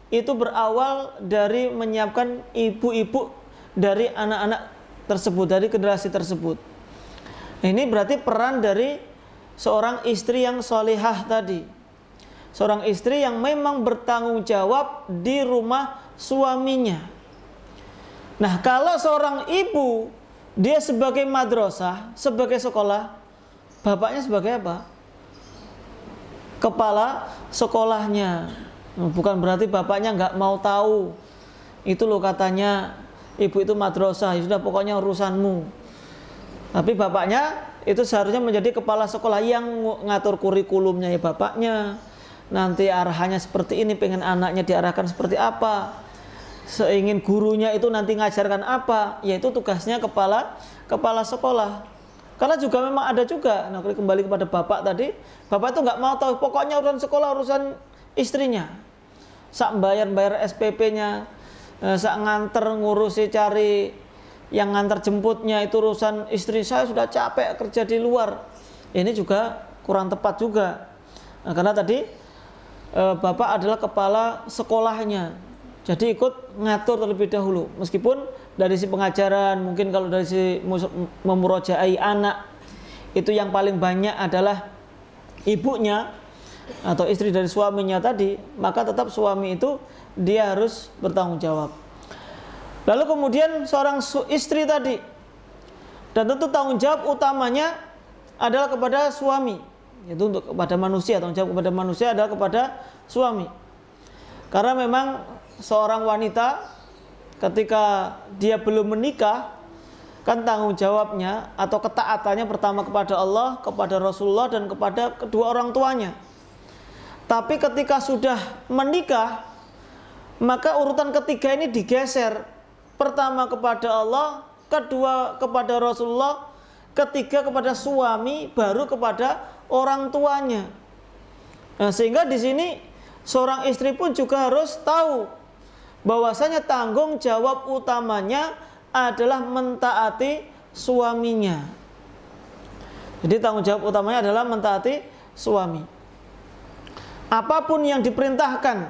[SPEAKER 1] itu berawal dari menyiapkan ibu-ibu dari anak-anak tersebut, dari generasi tersebut. Ini berarti peran dari seorang istri yang solehah tadi. Seorang istri yang memang bertanggung jawab di rumah suaminya. Nah, kalau seorang ibu, dia sebagai madrasah, sebagai sekolah, bapaknya sebagai apa? Kepala sekolahnya. Bukan berarti bapaknya nggak mau tahu. Itu loh katanya ibu itu madrasah, ya sudah pokoknya urusanmu. Tapi bapaknya itu seharusnya menjadi kepala sekolah yang ngatur kurikulumnya ya bapaknya. Nanti arahannya seperti ini, pengen anaknya diarahkan seperti apa, seingin gurunya itu nanti ngajarkan apa, yaitu tugasnya kepala sekolah. Karena juga memang ada juga, nah kembali kepada bapak tadi, bapak itu nggak mau tahu, pokoknya urusan sekolah urusan istrinya, sak bayar SPP-nya, sak nganter ngurusi cari yang nganter jemputnya itu urusan istri, saya sudah capek kerja di luar. Ini juga kurang tepat juga. Nah, karena tadi bapak adalah kepala sekolahnya, jadi ikut ngatur terlebih dahulu. Meskipun dari si pengajaran, mungkin kalau dari si memurojaai anak, itu yang paling banyak adalah ibunya atau istri dari suaminya tadi, maka tetap suami itu dia harus bertanggung jawab. Lalu kemudian seorang istri tadi, dan tentu tanggung jawab utamanya adalah kepada suami. Itu untuk kepada manusia, tanggung jawab kepada manusia adalah kepada suami. Karena memang seorang wanita ketika dia belum menikah, kan tanggung jawabnya atau ketaatannya pertama kepada Allah, kepada Rasulullah, dan kepada kedua orang tuanya. Tapi ketika sudah menikah, maka urutan ketiga ini digeser. Pertama kepada Allah, kedua kepada Rasulullah, ketiga kepada suami, baru kepada orang tuanya. Nah, sehingga di sini seorang istri pun juga harus tahu bahwasanya tanggung jawab utamanya adalah mentaati suaminya. Jadi tanggung jawab utamanya adalah mentaati suami. Apapun yang diperintahkan,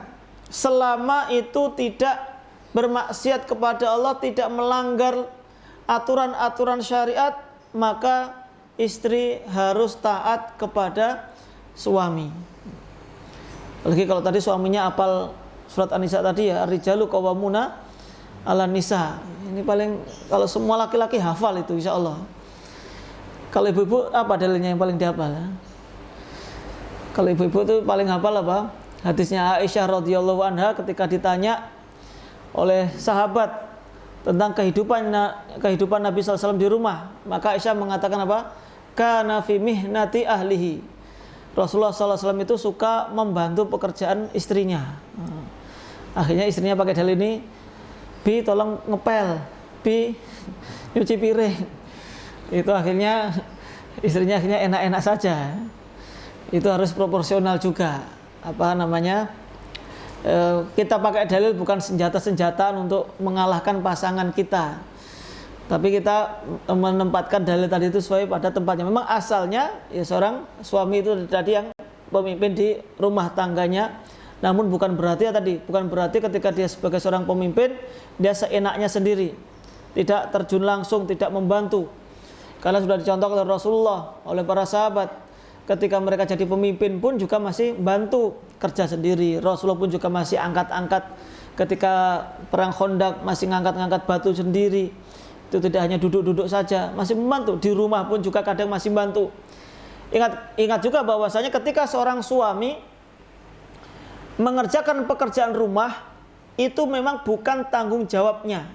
[SPEAKER 1] selama itu tidak bermaksiat kepada Allah, tidak melanggar aturan-aturan syariat, maka istri harus taat kepada suami. Apalagi kalau tadi suaminya apal surat An-Nisa tadi ya, ar-rijalu qawwamuna 'alan nisa. Ini paling, kalau semua laki-laki hafal itu insya Allah. Kalau ibu-ibu apa dalilnya yang paling dihafal? Kalau ibu-ibu itu paling hafal apa? Hadisnya Aisyah radhiyallahu anha ketika ditanya oleh sahabat tentang kehidupan Nabi SAW di rumah, maka Aisyah mengatakan apa? Kana fi mihnati ahlihi. Rasulullah SAW itu suka membantu pekerjaan istrinya. Akhirnya istrinya pakai dalil ini, Bi tolong ngepel, Bi nyuci piring. Itu akhirnya istrinya enak-enak saja. Itu harus proporsional juga. Apa namanya? Kita pakai dalil bukan senjata-senjata untuk mengalahkan pasangan kita, tapi kita menempatkan dalil tadi itu sesuai pada tempatnya. Memang asalnya ya seorang suami itu tadi yang pemimpin di rumah tangganya, namun bukan berarti ketika dia sebagai seorang pemimpin dia seenaknya sendiri, tidak terjun langsung, tidak membantu. Karena sudah dicontohkan oleh Rasulullah, oleh para sahabat, ketika mereka jadi pemimpin pun juga masih bantu kerja sendiri. Rasulullah pun juga masih angkat-angkat ketika perang Khandaq, masih ngangkat-ngangkat batu sendiri. Itu tidak hanya duduk-duduk saja, masih membantu. Di rumah pun juga kadang masih bantu. Ingat juga bahwasanya ketika seorang suami mengerjakan pekerjaan rumah, itu memang bukan tanggung jawabnya,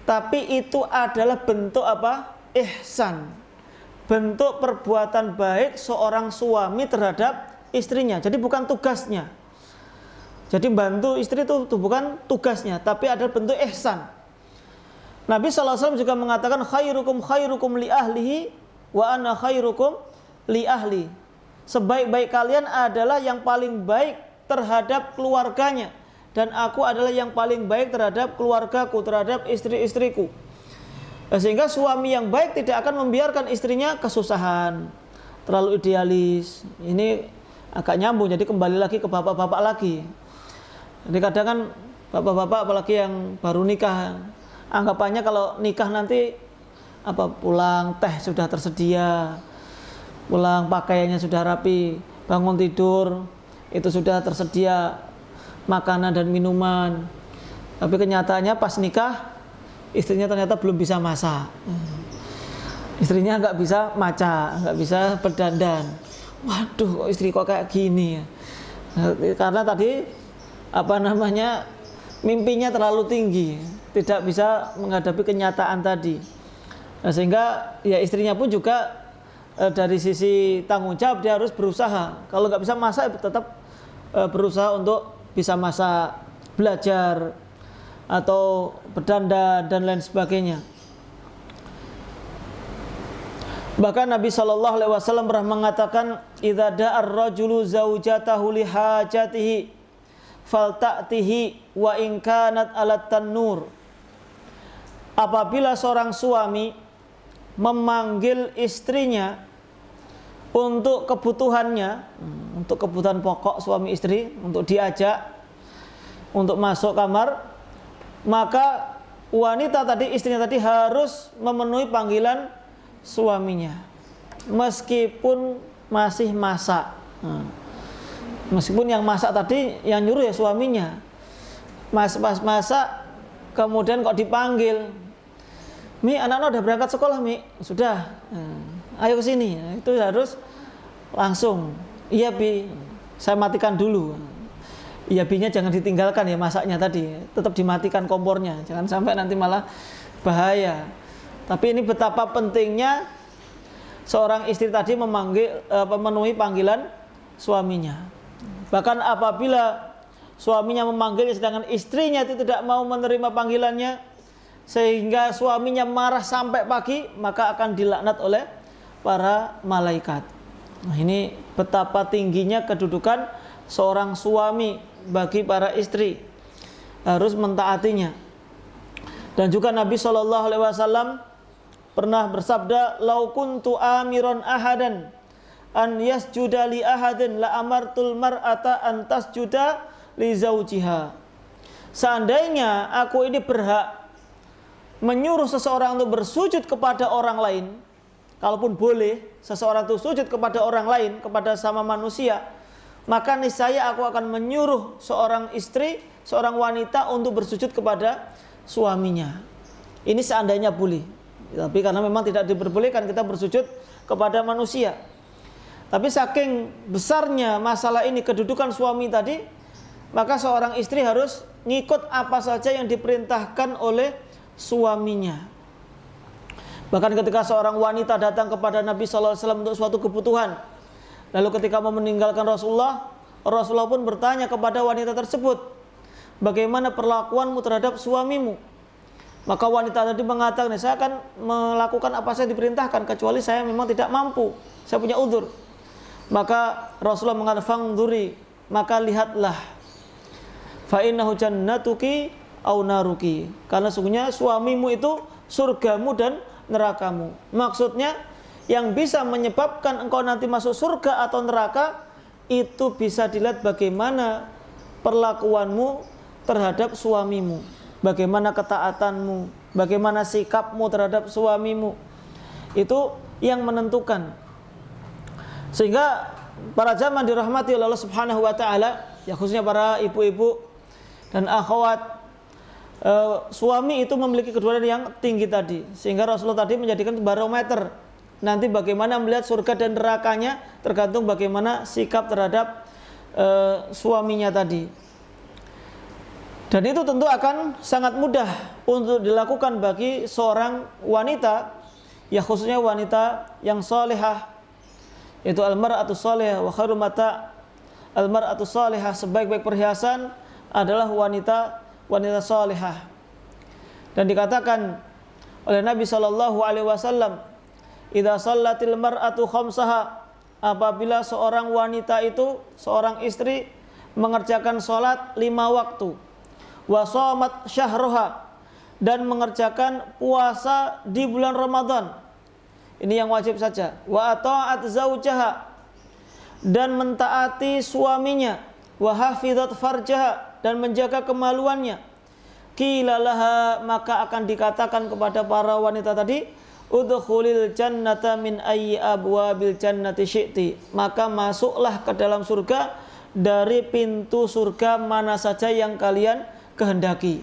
[SPEAKER 1] tapi itu adalah bentuk apa? Ihsan, bentuk perbuatan baik seorang suami terhadap istrinya. Jadi bukan tugasnya. Jadi bantu istri itu bukan tugasnya, tapi ada bentuk ihsan. Nabi SAW juga mengatakan khairukum li ahlihi wa ana khairukum li ahli. Sebaik-baik kalian adalah yang paling baik terhadap keluarganya, dan aku adalah yang paling baik terhadap keluargaku, terhadap istri-istriku. Sehingga suami yang baik tidak akan membiarkan istrinya kesusahan, terlalu idealis. Ini agak nyambung, jadi kembali lagi ke bapak-bapak lagi. Jadi kadang kan bapak-bapak apalagi yang baru nikah, anggapannya kalau nikah nanti apa, pulang teh sudah tersedia, pulang pakaiannya sudah rapi, bangun tidur itu sudah tersedia makanan dan minuman. Tapi kenyataannya pas nikah istrinya ternyata belum bisa masak, istrinya nggak bisa maca, nggak bisa berdandan. Waduh, kok istri kok kayak gini ya? Karena tadi apa namanya, mimpinya terlalu tinggi, tidak bisa menghadapi kenyataan tadi. Nah, sehingga ya istrinya pun juga dari sisi tanggung jawab dia harus berusaha. Kalau nggak bisa masak tetap berusaha untuk bisa masak, belajar atau berdandan dan lain sebagainya. Bahkan Nabi SAW pernah mengatakan, idza da'ar rajulu zaujatahu li hajatihi falta'tihi wa in kanat 'alat tanur. Apabila seorang suami memanggil istrinya untuk kebutuhannya, untuk kebutuhan pokok suami istri, untuk diajak untuk masuk kamar, maka wanita tadi, istrinya tadi harus memenuhi panggilan suaminya meskipun masih masak. Meskipun yang masak tadi yang nyuruh ya suaminya, pas masak kemudian kok dipanggil, Mi, anak-anak udah berangkat sekolah, Mi? Sudah. Ayo ke sini. Itu harus langsung. Iya, Bi. Saya matikan dulu. Iya, Bi-nya jangan ditinggalkan ya masaknya tadi. Tetap dimatikan kompornya. Jangan sampai nanti malah bahaya. Tapi ini betapa pentingnya seorang istri tadi memenuhi panggilan suaminya. Bahkan apabila suaminya memanggil sedangkan istrinya itu tidak mau menerima panggilannya, sehingga suaminya marah sampai pagi, maka akan dilaknat oleh para malaikat. Nah, ini betapa tingginya kedudukan seorang suami bagi para istri, harus mentaatinya. Dan juga Nabi SAW pernah bersabda, lau kuntu amiron ahadan an yasjuda li ahadin la amartul mar'ata an tasjuda li zaujiha. Seandainya aku ini berhak menyuruh seseorang untuk bersujud kepada orang lain, kalaupun boleh seseorang itu sujud kepada orang lain, kepada sama manusia, maka niscaya aku akan menyuruh seorang istri, seorang wanita untuk bersujud kepada suaminya. Ini seandainya boleh. Tapi karena memang tidak diperbolehkan kita bersujud kepada manusia. Tapi saking besarnya masalah ini, kedudukan suami tadi, maka seorang istri harus ngikut apa saja yang diperintahkan oleh suaminya. Bahkan ketika seorang wanita datang kepada Nabi SAW untuk suatu kebutuhan, lalu ketika mau meninggalkan Rasulullah, Rasulullah pun bertanya kepada wanita tersebut, bagaimana perlakuanmu terhadap suamimu? Maka wanita tadi mengatakan, saya akan melakukan apa saja diperintahkan, kecuali saya memang tidak mampu, saya punya uzur. Maka Rasulullah mengatakan, fangduri, maka lihatlah, fa innahu jannatuki au naruki, karena sungguhnya suamimu itu surgamu dan nerakamu. Maksudnya yang bisa menyebabkan engkau nanti masuk surga atau neraka itu bisa dilihat bagaimana perlakuanmu terhadap suamimu, bagaimana ketaatanmu, bagaimana sikapmu terhadap suamimu. Itu yang menentukan. Sehingga para jamaah dirahmati oleh Allah Subhanahu wa taala, ya khususnya para ibu-ibu dan akhwat, suami itu memiliki kedudukan yang tinggi tadi, sehingga Rasulullah tadi menjadikan barometer nanti bagaimana melihat surga dan nerakanya tergantung bagaimana sikap terhadap suaminya tadi. Dan itu tentu akan sangat mudah untuk dilakukan bagi seorang wanita, ya khususnya wanita yang salihah, yaitu al-mar'atus salihah wa khairu mata al-mar'atus salihah, sebaik-baik perhiasan adalah wanita salihah. Dan dikatakan oleh Nabi SAW, idza shallatil mar'atu khamsaha, apabila seorang wanita itu, seorang istri mengerjakan sholat 5 waktu, wa shamat syahroha, dan mengerjakan puasa di bulan Ramadan, ini yang wajib saja, wa ata'at zaujaha, dan mentaati suaminya, wa hafizat farjaha, dan menjaga kemaluannya, qila laha, maka akan dikatakan kepada para wanita tadi, udkhulil jannata min ayyi abwabil jannati syi'ti, maka masuklah ke dalam surga dari pintu surga mana saja yang kalian kehendaki.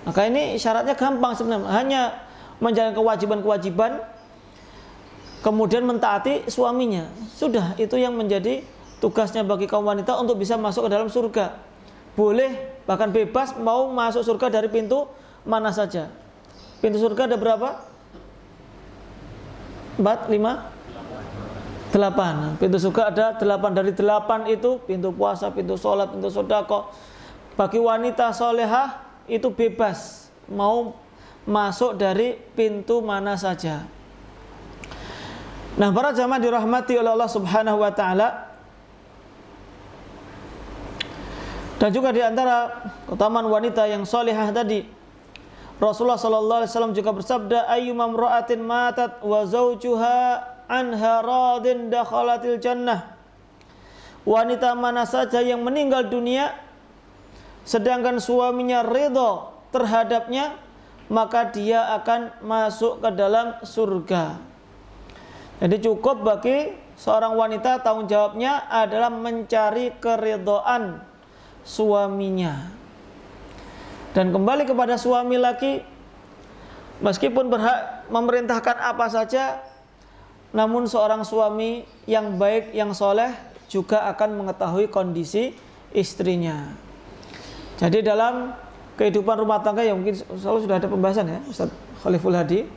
[SPEAKER 1] Maka ini syaratnya gampang sebenarnya, hanya menjalankan kewajiban-kewajiban, kemudian mentaati suaminya. Sudah, itu yang menjadi tugasnya bagi kaum wanita untuk bisa masuk ke dalam surga. Boleh, bahkan bebas mau masuk surga dari pintu mana saja. Pintu surga ada berapa? 4, 5, 8. Pintu surga ada 8. Dari 8 itu pintu puasa, pintu sholat, pintu sedekah. Bagi wanita solehah itu bebas mau masuk dari pintu mana saja. Nah, para jamaah dirahmati oleh Allah Subhanahu wa taala, dan juga di antara keutamaan wanita yang solehah tadi, Rasulullah sallallahu alaihi wasallam juga bersabda, ayyuma imra'atin matat wa zawjuha anha radin dakhalatil jannah. Wanita mana saja yang meninggal dunia sedangkan suaminya ridha terhadapnya, maka dia akan masuk ke dalam surga. Jadi cukup bagi seorang wanita, tanggung jawabnya adalah mencari keridhaan suaminya. Dan kembali kepada suami laki, meskipun berhak memerintahkan apa saja, namun seorang suami yang baik, yang soleh juga akan mengetahui kondisi istrinya. Jadi dalam kehidupan rumah tangga yang mungkin selalu sudah ada pembahasan ya Ustaz Khaliful Hadi,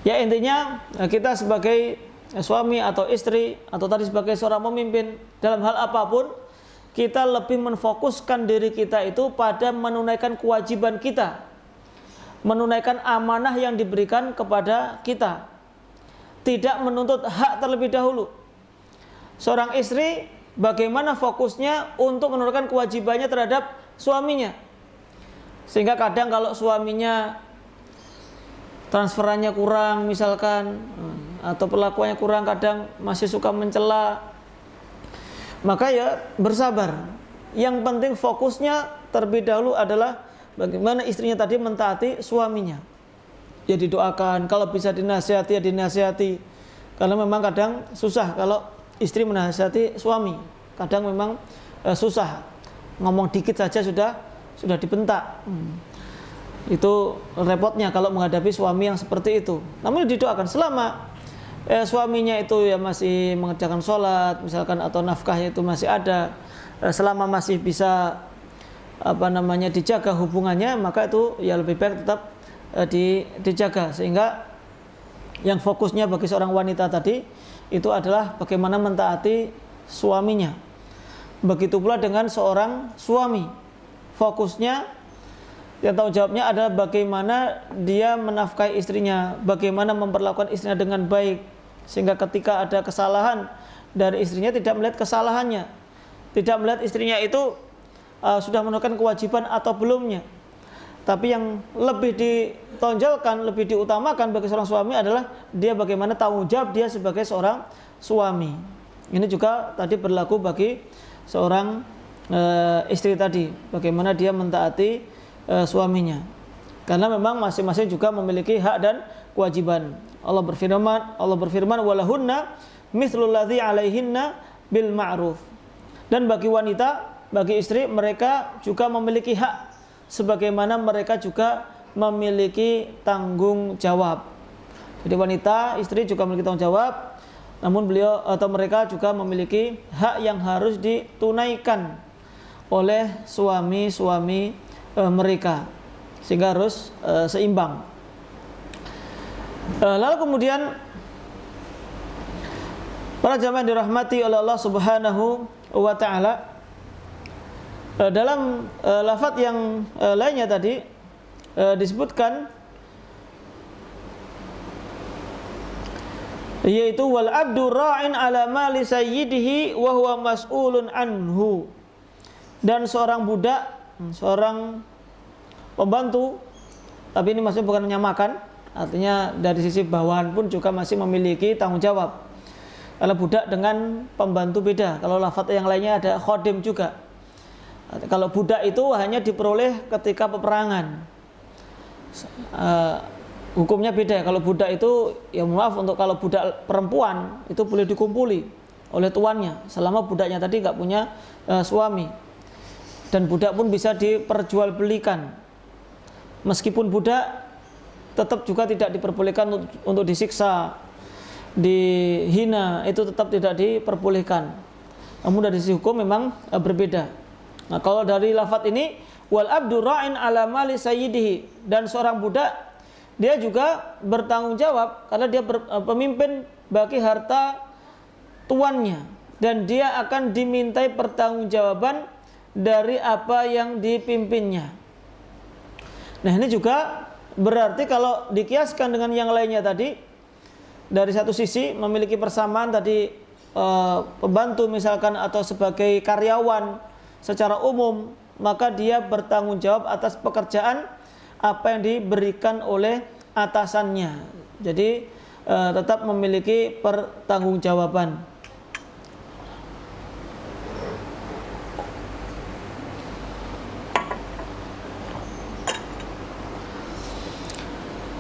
[SPEAKER 1] ya intinya kita sebagai suami atau istri atau tadi sebagai seorang pemimpin dalam hal apapun, kita lebih menfokuskan diri kita itu pada menunaikan kewajiban kita, menunaikan amanah yang diberikan kepada kita, tidak menuntut hak terlebih dahulu. Seorang istri bagaimana fokusnya untuk menunaikan kewajibannya terhadap suaminya, sehingga kadang kalau suaminya transferannya kurang misalkan, atau perlakuannya kurang, kadang masih suka mencela, maka ya bersabar. Yang penting fokusnya terlebih dahulu adalah bagaimana istrinya tadi mentaati suaminya. Ya didoakan, kalau bisa dinasihati ya dinasihati, karena memang kadang susah kalau istri menasihati suami. kadang memang susah, ngomong dikit saja sudah dibentak. Itu repotnya kalau menghadapi suami yang seperti itu. Namun didoakan selama suaminya itu ya masih mengerjakan sholat misalkan, atau nafkahnya itu masih ada, selama masih bisa dijaga hubungannya, maka itu ya lebih baik tetap dijaga, sehingga yang fokusnya bagi seorang wanita tadi itu adalah bagaimana mentaati suaminya. Begitu pula dengan seorang suami, fokusnya yang tanggung jawabnya adalah bagaimana dia menafkahi istrinya, bagaimana memperlakukan istrinya dengan baik, sehingga ketika ada kesalahan dari istrinya tidak melihat kesalahannya, tidak melihat istrinya itu sudah menunaikan kewajiban atau belumnya. Tapi yang lebih ditonjolkan, lebih diutamakan bagi seorang suami adalah dia bagaimana tanggung jawab dia sebagai seorang suami. Ini juga tadi berlaku bagi seorang istri tadi, bagaimana dia mentaati suaminya. Karena memang masing-masing juga memiliki hak dan kewajiban. Allah berfirman walahunna mithlul ladzi 'alaihinna bil ma'ruf. Dan bagi wanita, bagi istri, mereka juga memiliki hak sebagaimana mereka juga memiliki tanggung jawab. Jadi wanita, istri juga memiliki tanggung jawab, namun beliau atau mereka juga memiliki hak yang harus ditunaikan oleh suami-suami mereka, sehingga harus seimbang. Lalu kemudian para jamaah dirahmati oleh Allah Subhanahu wa taala, dalam lafaz yang lainnya tadi disebutkan, yaitu wal abdu ra'in ala mali sayyidihi wa huwa mas'ulun anhu. Dan seorang budak, seorang pembantu, tapi ini maksudnya bukan menyamakan, artinya dari sisi bawahan pun juga masih memiliki tanggung jawab. Kalau budak dengan pembantu beda, kalau lafaz yang lainnya ada khodim juga. Kalau budak itu hanya diperoleh ketika peperangan, hukumnya beda. Kalau budak itu, ya maaf, untuk kalau budak perempuan itu boleh dikumpuli oleh tuannya selama budaknya tadi nggak punya suami, dan budak pun bisa diperjualbelikan. Meskipun budak tetap juga tidak diperbolehkan untuk disiksa, dihina, itu tetap tidak diperbolehkan. Namun dari sisi hukum memang berbeda. Nah, kalau dari lafaz ini wal abdu ra'in ala mali sayyidihi, dan seorang budak dia juga bertanggung jawab karena dia pemimpin bagi harta tuannya, dan dia akan dimintai pertanggungjawaban dari apa yang dipimpinnya. Nah, ini juga berarti kalau dikiaskan dengan yang lainnya tadi, dari satu sisi memiliki persamaan tadi, pembantu misalkan atau sebagai karyawan secara umum, maka dia bertanggung jawab atas pekerjaan apa yang diberikan oleh atasannya. Jadi tetap memiliki pertanggungjawaban.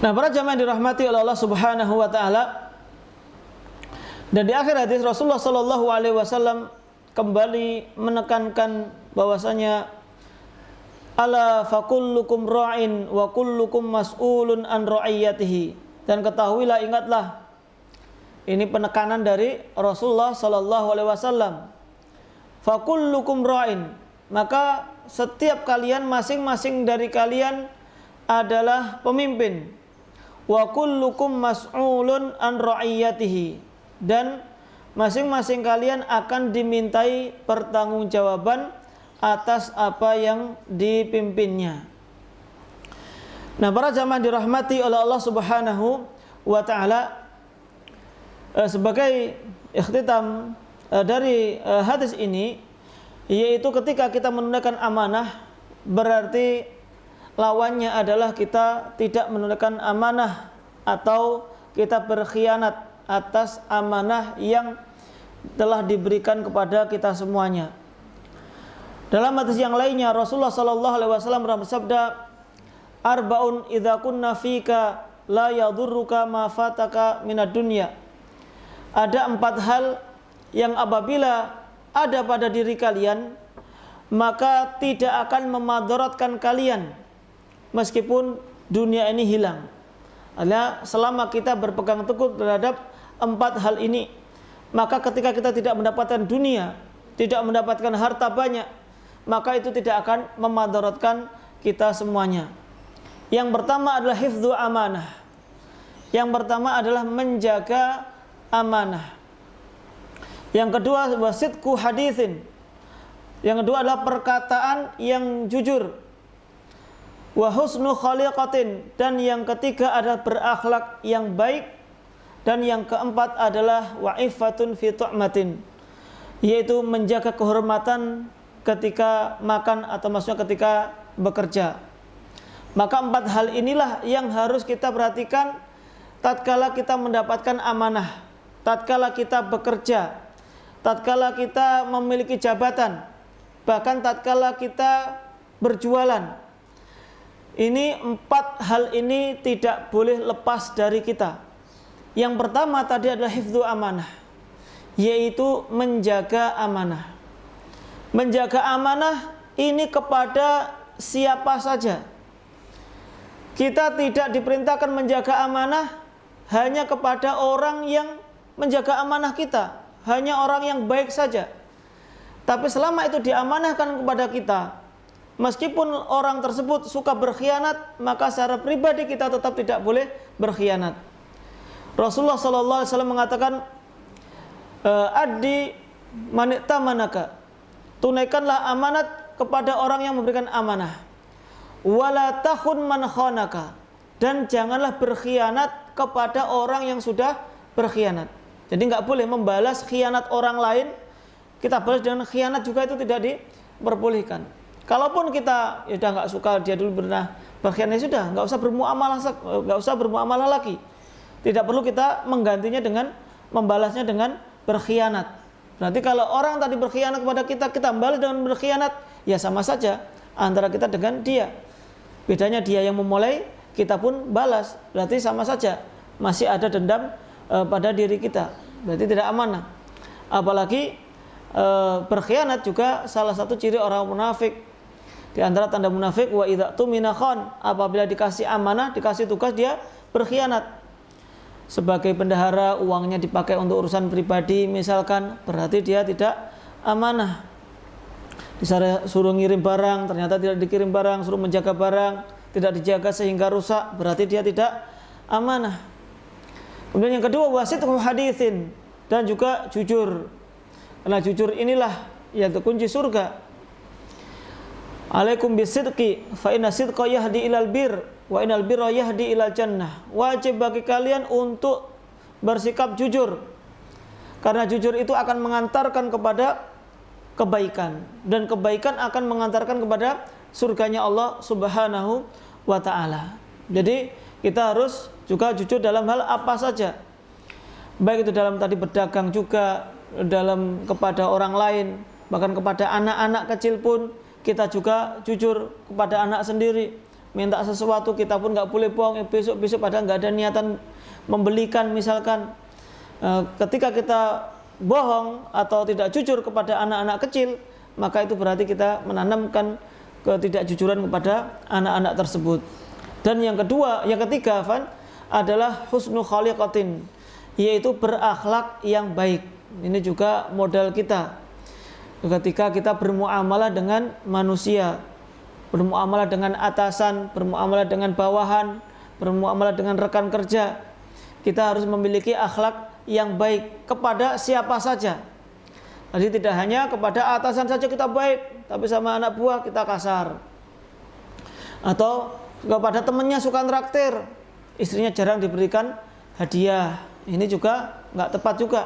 [SPEAKER 1] Nah, para jamaah yang dirahmati oleh Allah Subhanahu wa taala, dan di akhir hadis Rasulullah sallallahu alaihi wasallam kembali menekankan bahwasanya ala fakullukum ra'in wa kullukum mas'ulun an ra'iyatihi. Dan ketahuilah, ingatlah, ini penekanan dari Rasulullah sallallahu alaihi wasallam. Fakullukum ra'in, maka setiap kalian, masing-masing dari kalian adalah pemimpin. Wa kullukum mas'ulun an ra'iyatihi, dan masing-masing kalian akan dimintai pertanggungjawaban atas apa yang dipimpinnya. Nah, para jamaah dirahmati oleh Allah Subhanahu wa taala, sebagai ikhtitam dari hadis ini, yaitu ketika kita menunaikan amanah, berarti lawannya adalah kita tidak menunaikan amanah atau kita berkhianat atas amanah yang telah diberikan kepada kita semuanya. Dalam hadis yang lainnya Rasulullah sallallahu alaihi wasallam bersabda, arba'un idza kunna fika la yadurruka ma fataka minad dunya. Ada 4 hal yang apabila ada pada diri kalian, maka tidak akan memadaratkan kalian meskipun dunia ini hilang. Artinya selama kita berpegang teguh terhadap 4 hal ini, maka ketika kita tidak mendapatkan dunia, tidak mendapatkan harta banyak, maka itu tidak akan memadaratkan kita semuanya. Yang pertama adalah hifdzu amanah. Yang pertama adalah menjaga amanah. Yang kedua wasidqu haditsin. Yang kedua adalah perkataan yang jujur. Wa husnu khaliqatin, dan yang ketiga adalah berakhlak yang baik, dan yang keempat adalah wa iffatun fi tu'matin, yaitu menjaga kehormatan ketika makan atau maksudnya ketika bekerja. Maka 4 hal inilah yang harus kita perhatikan tatkala kita mendapatkan amanah, tatkala kita bekerja, tatkala kita memiliki jabatan, bahkan tatkala kita berjualan. Ini 4 hal ini tidak boleh lepas dari kita. Yang pertama tadi adalah hifdzu amanah, yaitu menjaga amanah. Menjaga amanah ini kepada siapa saja. Kita tidak diperintahkan menjaga amanah hanya kepada orang yang menjaga amanah kita, hanya orang yang baik saja. Tapi selama itu diamanahkan kepada kita, meskipun orang tersebut suka berkhianat, maka secara pribadi kita tetap tidak boleh berkhianat. Rasulullah SAW mengatakan, addi manitamanaka, tunaikanlah amanat kepada orang yang memberikan amanah. Wala takhun man khanaka, dan janganlah berkhianat kepada orang yang sudah berkhianat. Jadi nggak boleh membalas khianat orang lain, kita balas dengan khianat juga, itu tidak diperbolehkan. Kalaupun kita ya udah nggak suka dia dulu pernah berkhianat, sudah nggak usah bermuamalah lagi. Tidak perlu kita menggantinya dengan membalasnya dengan berkhianat. Berarti kalau orang tadi berkhianat kepada kita, kita balas dengan berkhianat, ya sama saja antara kita dengan dia. Bedanya dia yang memulai, kita pun balas. Berarti sama saja, masih ada dendam pada diri kita. Berarti tidak amanah. Apalagi berkhianat juga salah satu ciri orang munafik. Di antara tanda munafik, wa idza tumina khan, apabila dikasih amanah, dikasih tugas, dia berkhianat. Sebagai bendahara, uangnya dipakai untuk urusan pribadi misalkan, berarti dia tidak amanah. Disuruh ngirim barang, ternyata tidak dikirim barang, suruh menjaga barang, tidak dijaga sehingga rusak, berarti dia tidak amanah. Kemudian yang kedua, wasidqu haditsin, dan juga jujur. Karena jujur inilah yang kunci surga. Alaikum bisidqi fa inna sidqa yahdi ilal bir wa innal birra yahdi ilal jannah. Wajib bagi kalian untuk bersikap jujur, karena jujur itu akan mengantarkan kepada kebaikan, dan kebaikan akan mengantarkan kepada surganya Allah Subhanahu wa ta'ala. Jadi kita harus juga jujur dalam hal apa saja, baik itu dalam tadi berdagang, juga dalam kepada orang lain, bahkan kepada anak-anak kecil pun kita juga jujur kepada anak sendiri. Minta sesuatu kita pun nggak boleh bohong, besok padahal nggak ada niatan membelikan misalkan. Ketika kita bohong atau tidak jujur kepada anak-anak kecil, maka itu berarti kita menanamkan ketidakjujuran kepada anak-anak tersebut. Dan yang ketiga adalah husnul khaliqatin, yaitu berakhlak yang baik. Ini juga modal kita ketika kita bermuamalah dengan manusia, bermuamalah dengan atasan, bermuamalah dengan bawahan, bermuamalah dengan rekan kerja. Kita harus memiliki akhlak yang baik kepada siapa saja. Jadi tidak hanya kepada atasan saja kita baik, tapi sama anak buah kita kasar. Atau kepada temannya suka traktir, istrinya jarang diberikan hadiah. Ini juga nggak tepat juga.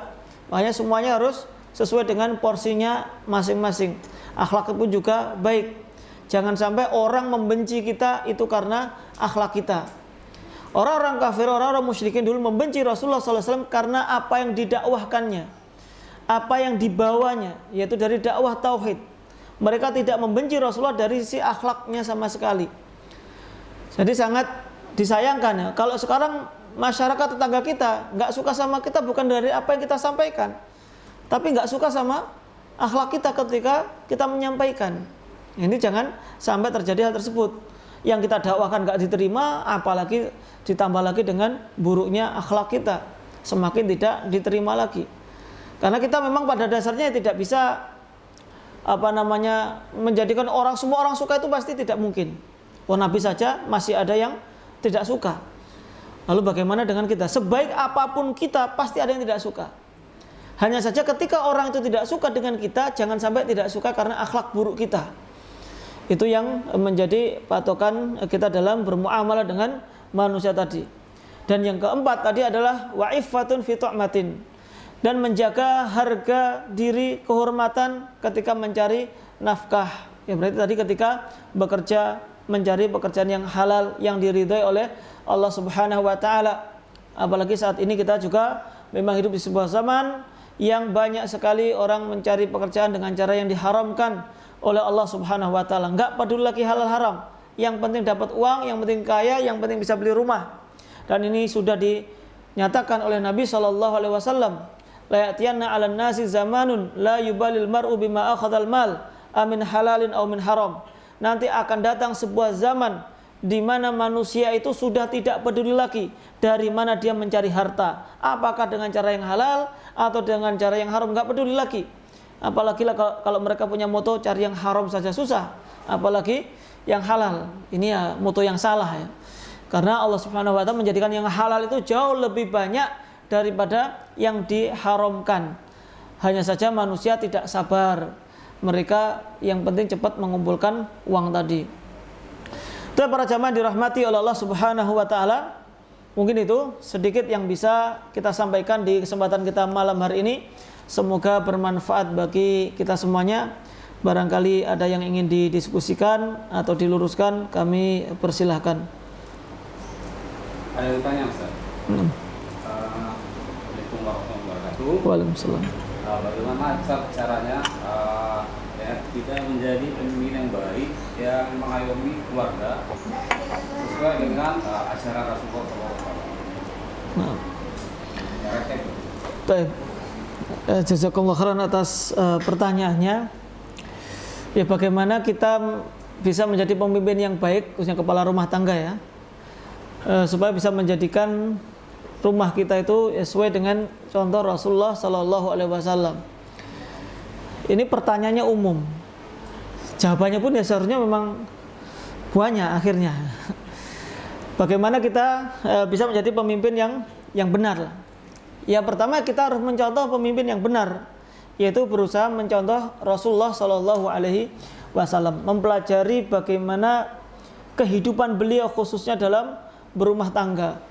[SPEAKER 1] Makanya semuanya harus sesuai dengan porsinya masing-masing. Akhlak pun juga baik. Jangan sampai orang membenci kita itu karena akhlak kita. Orang-orang kafir, orang-orang musyrikin dulu membenci Rasulullah SAW karena apa yang didakwahkannya, apa yang dibawanya, yaitu dari dakwah tauhid. Mereka tidak membenci Rasulullah dari sisi akhlaknya sama sekali. Jadi sangat disayangkan ya, kalau sekarang masyarakat tetangga kita nggak suka sama kita bukan dari apa yang kita sampaikan, tapi nggak suka sama akhlak kita ketika kita menyampaikan. Ini jangan sampai terjadi hal tersebut. Yang kita dakwahkan nggak diterima, apalagi ditambah lagi dengan buruknya akhlak kita, semakin tidak diterima lagi. Karena kita memang pada dasarnya tidak bisa menjadikan semua orang suka, itu pasti tidak mungkin. Nabi saja masih ada yang tidak suka. Lalu bagaimana dengan kita? Sebaik apapun kita, pasti ada yang tidak suka. Hanya saja ketika orang itu tidak suka dengan kita, jangan sampai tidak suka karena akhlak buruk kita. Itu yang menjadi patokan kita dalam bermuamalah dengan manusia tadi. Dan yang keempat tadi adalah wa'iffatun fi tu'matin, dan menjaga harga diri, kehormatan ketika mencari nafkah. Ya, berarti tadi ketika bekerja, mencari pekerjaan yang halal, yang diridhai oleh Allah Subhanahu wa taala. Apalagi saat ini kita juga memang hidup di sebuah zaman yang banyak sekali orang mencari pekerjaan dengan cara yang diharamkan oleh Allah Subhanahu wa taala. Enggak peduli lagi halal haram. Yang penting dapat uang, yang penting kaya, yang penting bisa beli rumah. Dan ini sudah dinyatakan oleh Nabi sallallahu alaihi wasallam, la ya'tiyanna 'alan nasi zamanun la yubalil mar'u bima akhadhal mal amin halalin aw min haram. Nanti akan datang sebuah zaman di mana manusia itu sudah tidak peduli lagi dari mana dia mencari harta, apakah dengan cara yang halal atau dengan cara yang haram, enggak peduli lagi. Apalagi kalau mereka punya moto cari yang haram saja susah, apalagi yang halal. Ini ya moto yang salah ya. Karena Allah Subhanahu wa taala menjadikan yang halal itu jauh lebih banyak daripada yang diharamkan. Hanya saja manusia tidak sabar. Mereka yang penting cepat mengumpulkan uang tadi. Itu para jamaah dirahmati oleh Allah Subhanahu wa taala. Mungkin itu sedikit yang bisa kita sampaikan di kesempatan kita malam hari ini. Semoga bermanfaat bagi kita semuanya. Barangkali ada yang ingin didiskusikan atau diluruskan, kami persilahkan.
[SPEAKER 2] Ada yang tanya, Ustaz? Assalamualaikum warahmatullahi wabarakatuh.
[SPEAKER 1] Waalaikumsalam.
[SPEAKER 2] Bagaimana Ustaz caranya kita menjadi pemimpin yang baik, yang mengayomi keluarga sesuai dengan ajaran Rasulullah SAW?
[SPEAKER 1] Baik. Jazakallah khairan atas pertanyaannya. Ya, bagaimana kita bisa menjadi pemimpin yang baik, khususnya kepala rumah tangga ya, supaya bisa menjadikan rumah kita itu sesuai dengan contoh Rasulullah Sallallahu Alaihi Wasallam. Ini pertanyaannya umum, jawabannya pun ya seharusnya memang banyak akhirnya. Bagaimana kita bisa menjadi pemimpin yang benar? Yang pertama, kita harus mencontoh pemimpin yang benar, yaitu berusaha mencontoh Rasulullah Sallallahu Alaihi Wasallam, mempelajari bagaimana kehidupan beliau khususnya dalam berumah tangga.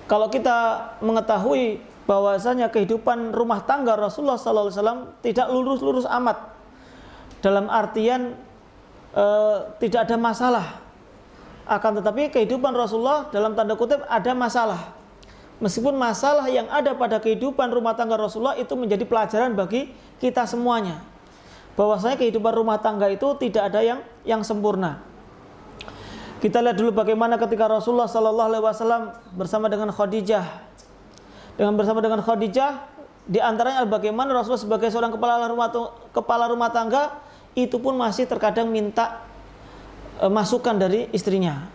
[SPEAKER 1] Kalau kita mengetahui bahwasanya kehidupan rumah tangga Rasulullah Sallallahu Alaihi Wasallam tidak lurus-lurus amat, dalam artian tidak ada masalah, akan tetapi kehidupan Rasulullah dalam tanda kutip ada masalah. Meskipun masalah yang ada pada kehidupan rumah tangga Rasulullah itu menjadi pelajaran bagi kita semuanya, bahwasanya kehidupan rumah tangga itu tidak ada yang sempurna. Kita lihat dulu bagaimana ketika Rasulullah Sallallahu Alaihi Wasallam bersama dengan Khadijah. Bersama dengan Khadijah, di antaranya bagaimana Rasulullah sebagai seorang kepala rumah tangga itu pun masih terkadang minta masukan dari istrinya,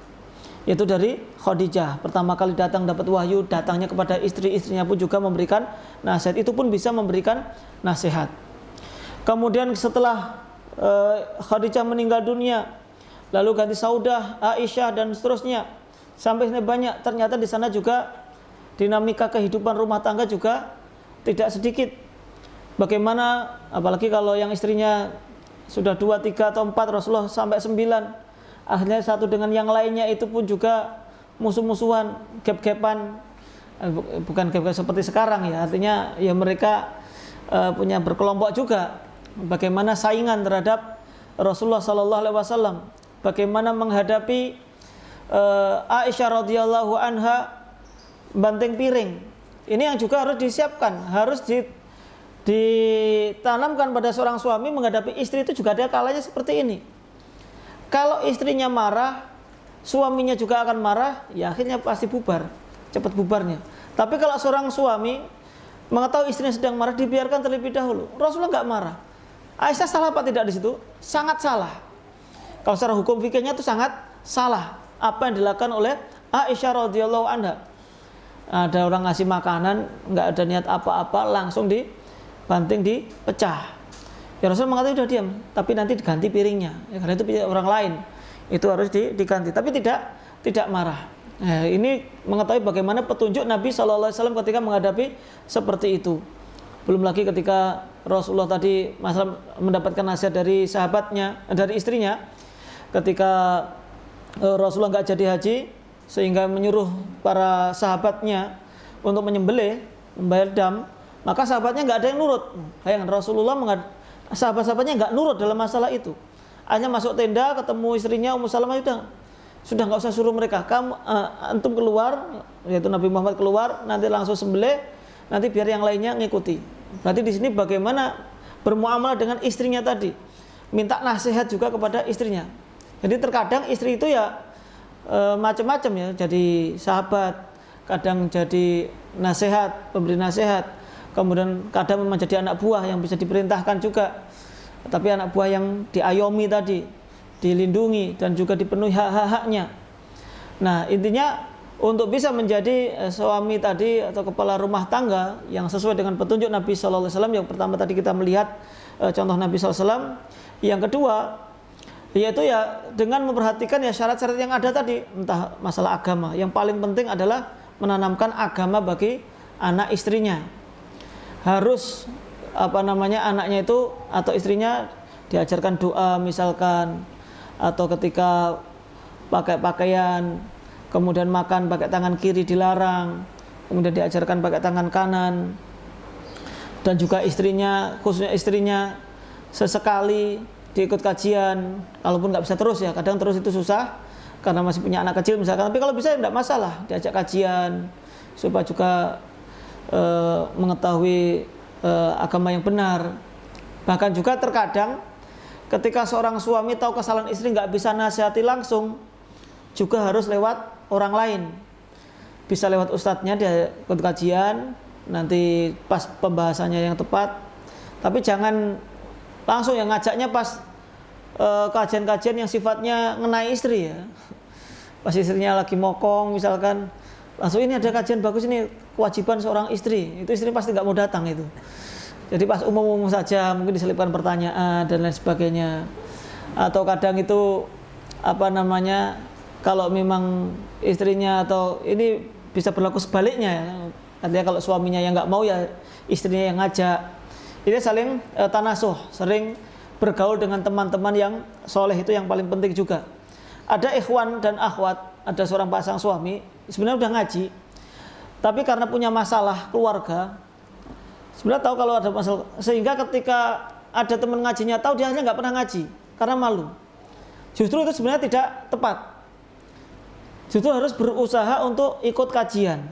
[SPEAKER 1] yaitu dari Khadijah. Pertama kali datang dapat wahyu, datangnya kepada istri-istrinya pun juga memberikan nasihat. Itu pun bisa memberikan nasihat. Kemudian setelah Khadijah meninggal dunia, lalu ganti Saudah, Aisyah dan seterusnya, sampai banyak. Ternyata di sana juga dinamika kehidupan rumah tangga juga tidak sedikit. Bagaimana apalagi kalau yang istrinya sudah 2, 3 atau 4, Rasulullah sampai 9. Akhirnya satu dengan yang lainnya itu pun juga musuh-musuhan, gap-gapan. Bukan gap-gap seperti sekarang ya, artinya ya mereka punya berkelompok juga. Bagaimana saingan terhadap Rasulullah Sallallahu Alaihi Wasallam, bagaimana menghadapi Aisyah radhiyallahu anha banting piring. Ini yang juga harus disiapkan, harus ditanamkan pada seorang suami menghadapi istri itu juga ada kalanya seperti ini. Kalau istrinya marah, suaminya juga akan marah, ya akhirnya pasti bubar, cepat bubarnya. Tapi kalau seorang suami mengetahui istrinya sedang marah, dibiarkan terlebih dahulu. Rasulullah nggak marah. Aisyah salah apa tidak di situ? Sangat salah. Kalau secara hukum fikihnya itu sangat salah apa yang dilakukan oleh Aisyah radhiyallahu anha. Ada orang ngasih makanan, nggak ada niat apa-apa, langsung dibanting, dipecah. Ya Rasul mengatakan udah diam, tapi nanti diganti piringnya. Ya, karena itu piring orang lain, itu harus diganti. Tapi tidak marah. Nah, ini mengetahui bagaimana petunjuk Nabi SAW ketika menghadapi seperti itu. Belum lagi ketika Rasulullah tadi masalah mendapatkan nasihat dari sahabatnya, dari istrinya, ketika Rasulullah nggak jadi haji, sehingga menyuruh para sahabatnya untuk menyembelih, membayar dam, maka sahabatnya nggak ada yang nurut. Bayangkan Rasulullah sahabat-sahabatnya nggak nurut dalam masalah itu. Hanya masuk tenda, ketemu istrinya Ummu Salamah, sudah nggak usah suruh mereka. Kamu antum keluar, yaitu Nabi Muhammad keluar, nanti langsung sembelih, nanti biar yang lainnya ngikuti. Berarti di sini bagaimana bermuamalah dengan istrinya tadi, minta nasihat juga kepada istrinya. Jadi terkadang istri itu ya macam-macam ya, jadi sahabat, kadang jadi nasihat, pemberi nasihat, kemudian kadang memang jadi anak buah yang bisa diperintahkan juga, tapi anak buah yang diayomi tadi, dilindungi dan juga dipenuhi hak-haknya. Nah intinya untuk bisa menjadi suami tadi atau kepala rumah tangga yang sesuai dengan petunjuk Nabi SAW, yang pertama tadi kita melihat contoh Nabi SAW, yang kedua yaitu ya dengan memperhatikan ya syarat-syarat yang ada tadi, entah masalah agama. Yang paling penting adalah menanamkan agama bagi anak istrinya. Harus anaknya itu atau istrinya diajarkan doa misalkan, atau ketika pakai pakaian, kemudian makan pakai tangan kiri dilarang, kemudian diajarkan pakai tangan kanan. Dan juga istrinya, khususnya istrinya, sesekali diikut kajian, kalaupun nggak bisa terus ya, kadang terus itu susah karena masih punya anak kecil misalkan, tapi kalau bisa ya tidak masalah, diajak kajian supaya juga mengetahui agama yang benar. Bahkan juga terkadang ketika seorang suami tahu kesalahan istri nggak bisa nasihati langsung, juga harus lewat orang lain. Bisa lewat ustadznya, dia ikut kajian, nanti pas pembahasannya yang tepat, tapi jangan langsung yang ngajaknya pas kajian-kajian yang sifatnya ngenai istri ya. Pas istrinya lagi mokong misalkan, langsung ini ada kajian bagus ini, kewajiban seorang istri, itu istri pasti nggak mau datang itu. Jadi pas umum-umum saja, mungkin diselipkan pertanyaan dan lain sebagainya. Atau kadang itu kalau memang istrinya atau ini bisa berlaku sebaliknya ya. Artinya kalau suaminya yang nggak mau ya istrinya yang ngajak. Ini saling tanasuh, sering bergaul dengan teman-teman yang soleh, itu yang paling penting juga. Ada ikhwan dan akhwat, ada seorang pasang suami sebenarnya udah ngaji, tapi karena punya masalah keluarga, sebenarnya tahu kalau ada masalah, sehingga ketika ada teman ngajinya tahu, dia hanya nggak pernah ngaji karena malu. Justru itu sebenarnya tidak tepat. Justru harus berusaha untuk ikut kajian.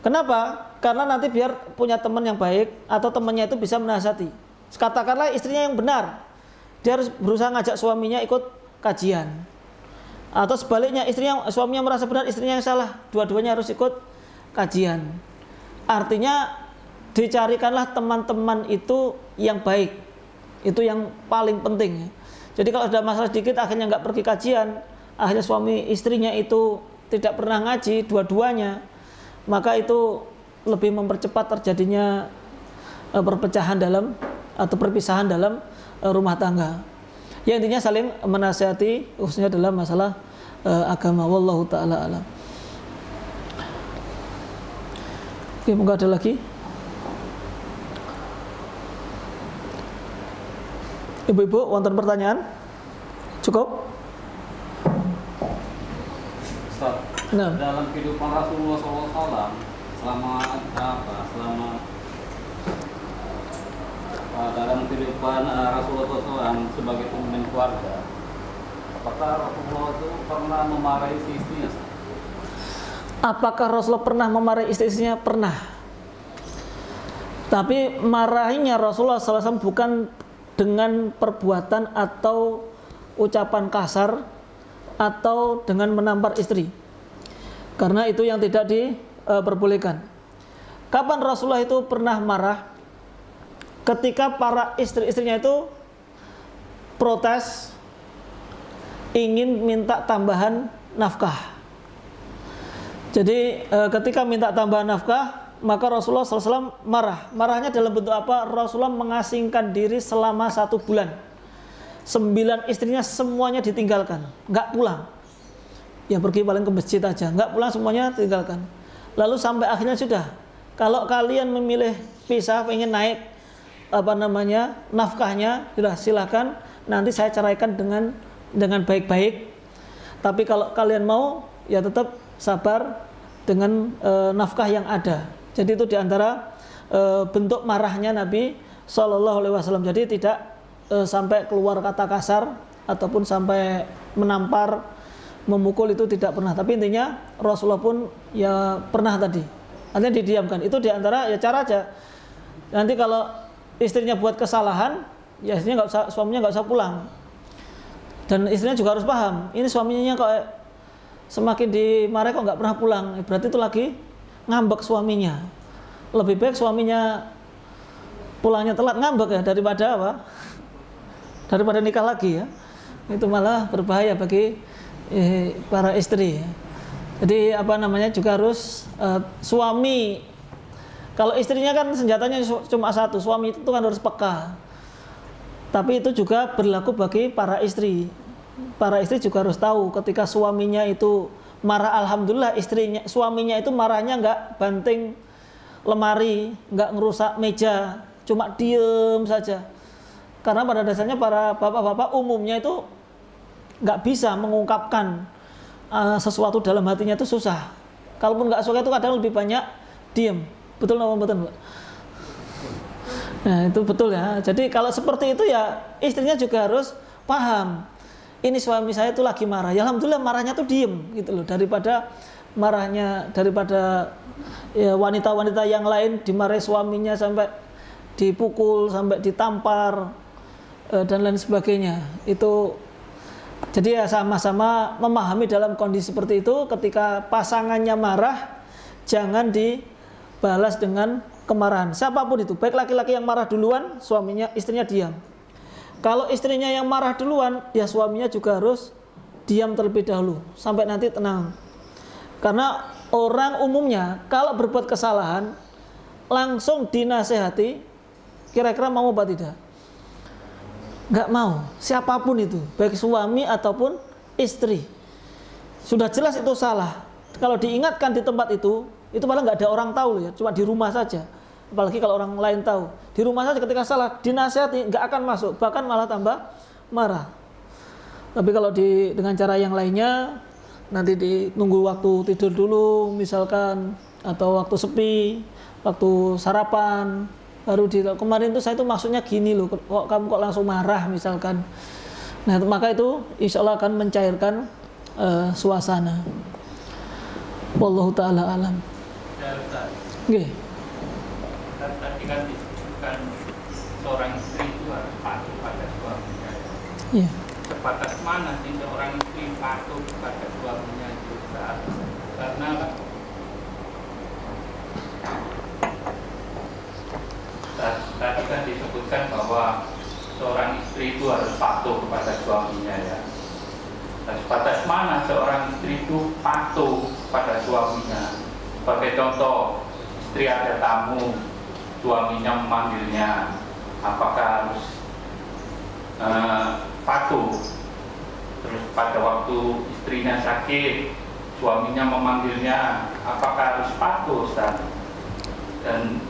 [SPEAKER 1] Kenapa? Karena nanti biar punya teman yang baik, atau temannya itu bisa menasihati. Katakanlah istrinya yang benar, dia harus berusaha ngajak suaminya ikut kajian. Atau sebaliknya, suaminya merasa benar, istrinya yang salah, dua-duanya harus ikut kajian. Artinya dicarikanlah teman-teman itu yang baik, itu yang paling penting. Jadi kalau ada masalah sedikit akhirnya nggak pergi kajian, akhirnya suami istrinya itu tidak pernah ngaji dua-duanya, maka itu lebih mempercepat terjadinya perpecahan dalam atau perpisahan dalam rumah tangga. Ya intinya saling menasihati, khususnya dalam masalah agama. Wallahu taala alam. Oke, mungkin ada lagi. Ibu-ibu, wonten pertanyaan? Cukup?
[SPEAKER 2] Ustaz, dalam kehidupan Rasulullah SAW dalam kehidupan Rasulullah SAW sebagai pemimpin keluarga, apakah Rasulullah itu pernah memarahi istrinya?
[SPEAKER 1] Apakah Rasulullah pernah memarahi istrinya? Pernah. Tapi marahinya Rasulullah SAW bukan dengan perbuatan atau ucapan kasar atau dengan menampar istri, karena itu yang tidak diperbolehkan. Kapan Rasulullah itu pernah marah? ketika para istri-istrinya itu protes ingin minta tambahan nafkah. Jadi ketika minta tambahan nafkah, maka Rasulullah SAW marah. Marahnya dalam bentuk apa? Rasulullah mengasingkan diri selama 1 bulan. 9 istrinya semuanya ditinggalkan, nggak pulang. Ya pergi paling ke masjid aja, nggak pulang, semuanya tinggalkan. Lalu sampai akhirnya sudah, kalau kalian memilih pisah, pengen naik nafkahnya, sudah silakan. Nanti saya ceraikan dengan baik-baik. Tapi kalau kalian mau, ya tetap sabar dengan nafkah yang ada. Jadi itu diantara bentuk marahnya Nabi SAW. Jadi tidak sampai keluar kata kasar ataupun sampai menampar, memukul, itu tidak pernah. Tapi intinya Rasulullah pun ya pernah tadi. Artinya didiamkan. Itu diantara ya cara aja. Nanti kalau istrinya buat kesalahan, ya istrinya suaminya nggak usah pulang. Dan istrinya juga harus paham. Ini suaminya kok semakin dimarahi kok nggak pernah pulang. Berarti itu lagi ngambek suaminya. Lebih baik suaminya pulangnya telat ngambek ya daripada apa? Daripada nikah lagi ya. Itu malah berbahaya bagi para istri. Jadi juga harus suami. Kalau istrinya kan senjatanya cuma satu, suami itu kan harus peka. Tapi itu juga berlaku bagi para istri. Para istri juga harus tahu ketika suaminya itu marah, alhamdulillah suaminya itu marahnya nggak banting lemari, nggak ngerusak meja, cuma diem saja. Karena pada dasarnya para bapak-bapak umumnya itu nggak bisa mengungkapkan sesuatu dalam hatinya, itu susah. Kalaupun nggak suka itu kadang lebih banyak diem. Betul nggak betul Mbak? Nah itu betul ya. Jadi kalau seperti itu ya istrinya juga harus paham. Ini suami saya itu lagi marah. Ya alhamdulillah marahnya tuh diem gitu loh. Daripada ya, wanita-wanita yang lain dimarahi suaminya sampai dipukul, sampai ditampar dan lain sebagainya. Itu jadi ya sama-sama memahami dalam kondisi seperti itu. Ketika pasangannya marah, jangan dibalas dengan kemarahan. Siapapun itu, baik laki-laki yang marah duluan, istrinya diam. Kalau istrinya yang marah duluan, ya suaminya juga harus diam terlebih dahulu sampai nanti tenang. Karena orang umumnya kalau berbuat kesalahan langsung dinasehati, kira-kira mau apa tidak? Nggak mau. Siapapun itu, baik suami ataupun istri, sudah jelas itu salah. Kalau diingatkan di tempat itu malah nggak ada orang tahu loh ya, cuma di rumah saja. Apalagi kalau orang lain tahu, di rumah saja ketika salah dinasihati nggak akan masuk, bahkan malah tambah marah. Tapi kalau dengan cara yang lainnya, nanti nunggu waktu tidur dulu misalkan, atau waktu sepi, waktu sarapan, baru kemarin tuh saya tuh maksudnya gini loh, kok kamu kok langsung marah misalkan. Nah maka itu insya Allah akan mencairkan suasana. Wallahu ta'ala alam. Oke.
[SPEAKER 3] Tadi kan disebutkan seorang istri itu harus patuh pada suaminya.
[SPEAKER 1] Iya.
[SPEAKER 3] Sebatas mana sih seorang istri patuh pada suaminya itu? Karena tadi kan disebutkan bahwa seorang istri itu harus patuh kepada suaminya ya. Sebatas mana seorang istri itu patuh pada suaminya? Sebagai contoh, istri ada tamu, suaminya memanggilnya, apakah harus patuh? Terus pada waktu istrinya sakit, suaminya memanggilnya, apakah harus patuh, Ustaz? Dan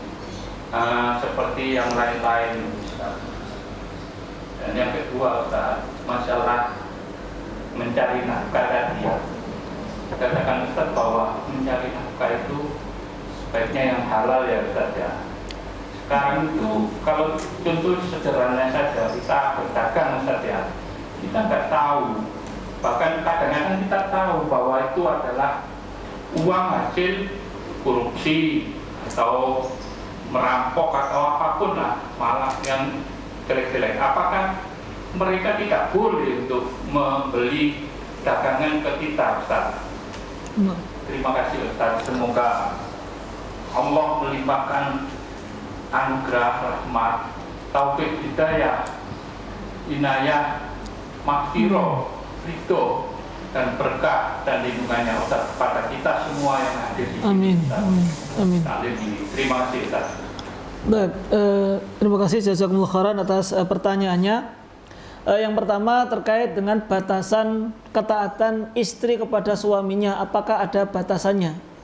[SPEAKER 3] seperti yang lain-lain, Ustaz. Dan yang kedua, Ustaz, masalah mencari nafkah tadi ya. Katakan Ustaz bahwa mencari nafkah itu sebaiknya yang halal ya Ustaz ya. Sekarang itu kalau contoh sederhana saja, kita berdagang Ustaz ya, kita nggak tahu, bahkan kadang-kadang kita tahu bahwa itu adalah uang hasil korupsi atau merampok atau apapun lah, malah yang jelek-jelek. Apakah mereka tidak boleh untuk membeli dagangan ke kita, Ustaz? Terima kasih Ustaz. Semoga Allah melimpahkan anugerah rahmat taufik hidayah, inayah, maghfirah, ridho, dan berkah dan lindungannya Ustaz kepada kita semua yang hadir di sini.
[SPEAKER 1] Amin. Amin. Amin.
[SPEAKER 3] Terima kasih Ustaz.
[SPEAKER 1] Baik, terima kasih jazakumullah khairan atas pertanyaannya. Yang pertama terkait dengan batasan ketaatan istri kepada suaminya, apakah ada batasannya?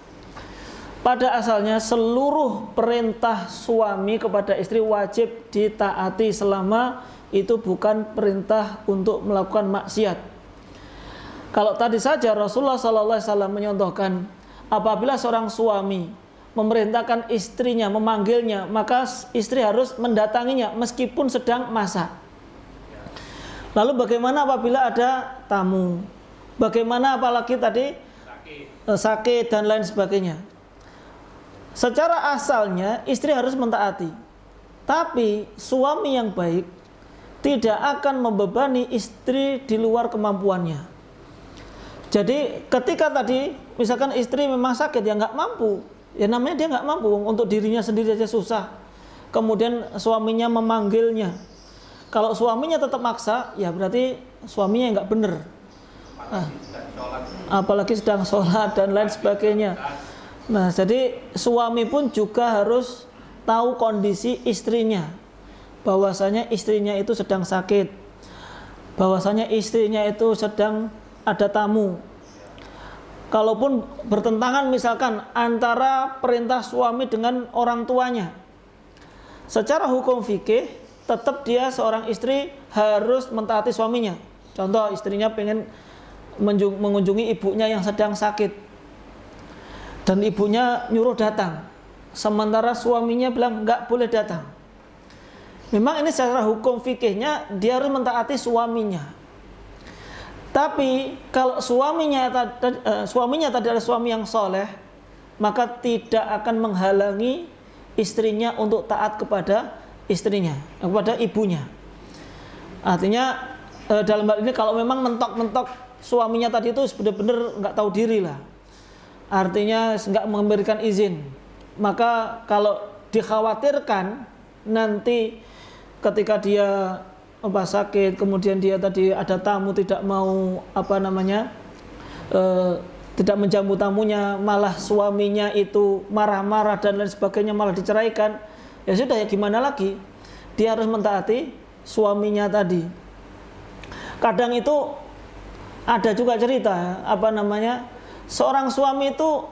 [SPEAKER 1] Pada asalnya seluruh perintah suami kepada istri wajib ditaati selama itu bukan perintah untuk melakukan maksiat. Kalau tadi saja Rasulullah SAW menyontohkan, apabila seorang suami memerintahkan istrinya, memanggilnya, maka istri harus mendatanginya meskipun sedang masak. Lalu bagaimana apabila ada tamu? Bagaimana apalagi tadi sakit dan lain sebagainya? Secara asalnya istri harus mentaati. Tapi suami yang baik tidak akan membebani istri di luar kemampuannya. Jadi ketika tadi misalkan istri memang sakit, ya nggak mampu, ya namanya dia nggak mampu, untuk dirinya sendiri aja susah. Kemudian suaminya memanggilnya. Kalau suaminya tetap maksa, ya berarti suaminya nggak bener. Apalagi sedang sholat dan lain sebagainya. Nah, jadi suami pun juga harus tahu kondisi istrinya, bahwasanya istrinya itu sedang sakit, bahwasanya istrinya itu sedang ada tamu. Kalaupun bertentangan misalkan antara perintah suami dengan orang tuanya, secara hukum fikih tetap dia seorang istri harus mentaati suaminya. Contoh, istrinya pengen mengunjungi ibunya yang sedang sakit dan ibunya nyuruh datang, sementara suaminya bilang nggak boleh datang. Memang ini secara hukum fikihnya dia harus mentaati suaminya. Tapi kalau suaminya tadi adalah suami yang soleh, maka tidak akan menghalangi istrinya untuk taat kepada istrinya, kepada ibunya. Artinya dalam hal ini kalau memang mentok-mentok suaminya tadi itu benar-benar nggak tahu diri lah, artinya nggak memberikan izin, maka kalau dikhawatirkan nanti ketika dia sakit, kemudian dia tadi ada tamu tidak mau tidak menjamu tamunya, malah suaminya itu marah-marah dan lain sebagainya, malah diceraikan, ya sudah, ya gimana lagi, dia harus mentaati suaminya tadi. Kadang itu ada juga cerita seorang suami itu,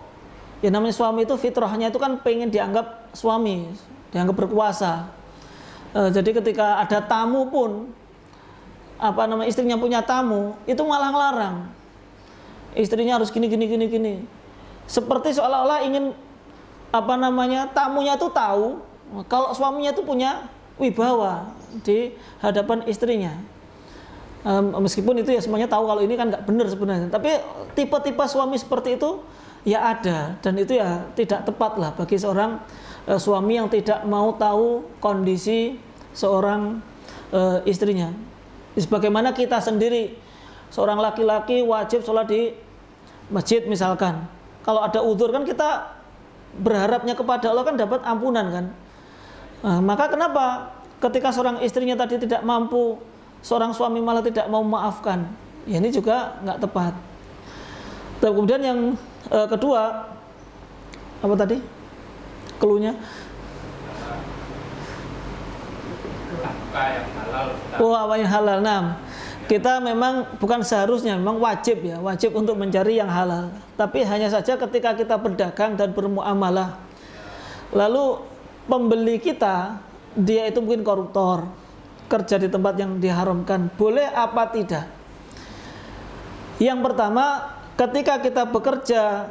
[SPEAKER 1] ya namanya suami itu fitrahnya itu kan pengen dianggap suami, dianggap berkuasa. Jadi ketika ada tamu pun, istrinya punya tamu, itu malah ngelarang. Istrinya harus gini. Seperti seolah-olah ingin tamunya itu tahu kalau suaminya itu punya wibawa di hadapan istrinya. Meskipun itu ya semuanya tahu kalau ini kan nggak benar sebenarnya. Tapi tipe-tipe suami seperti itu ya ada, dan itu ya tidak tepat lah bagi seorang suami yang tidak mau tahu kondisi seorang istrinya. Sebagaimana kita sendiri, seorang laki-laki wajib sholat di masjid misalkan. Kalau ada udzur kan kita berharapnya kepada Allah kan dapat ampunan kan. Maka kenapa ketika seorang istrinya tadi tidak mampu, seorang suami malah tidak mau memaafkan? Ya ini juga nggak tepat. Dan kemudian yang kedua, apa tadi? Keluhnya? Apa yang halal? Nah, kita memang bukan seharusnya, memang wajib untuk mencari yang halal. Tapi hanya saja ketika kita berdagang dan bermuamalah, lalu pembeli kita dia itu mungkin koruptor, kerja di tempat yang diharamkan, boleh apa tidak? Yang pertama, ketika kita bekerja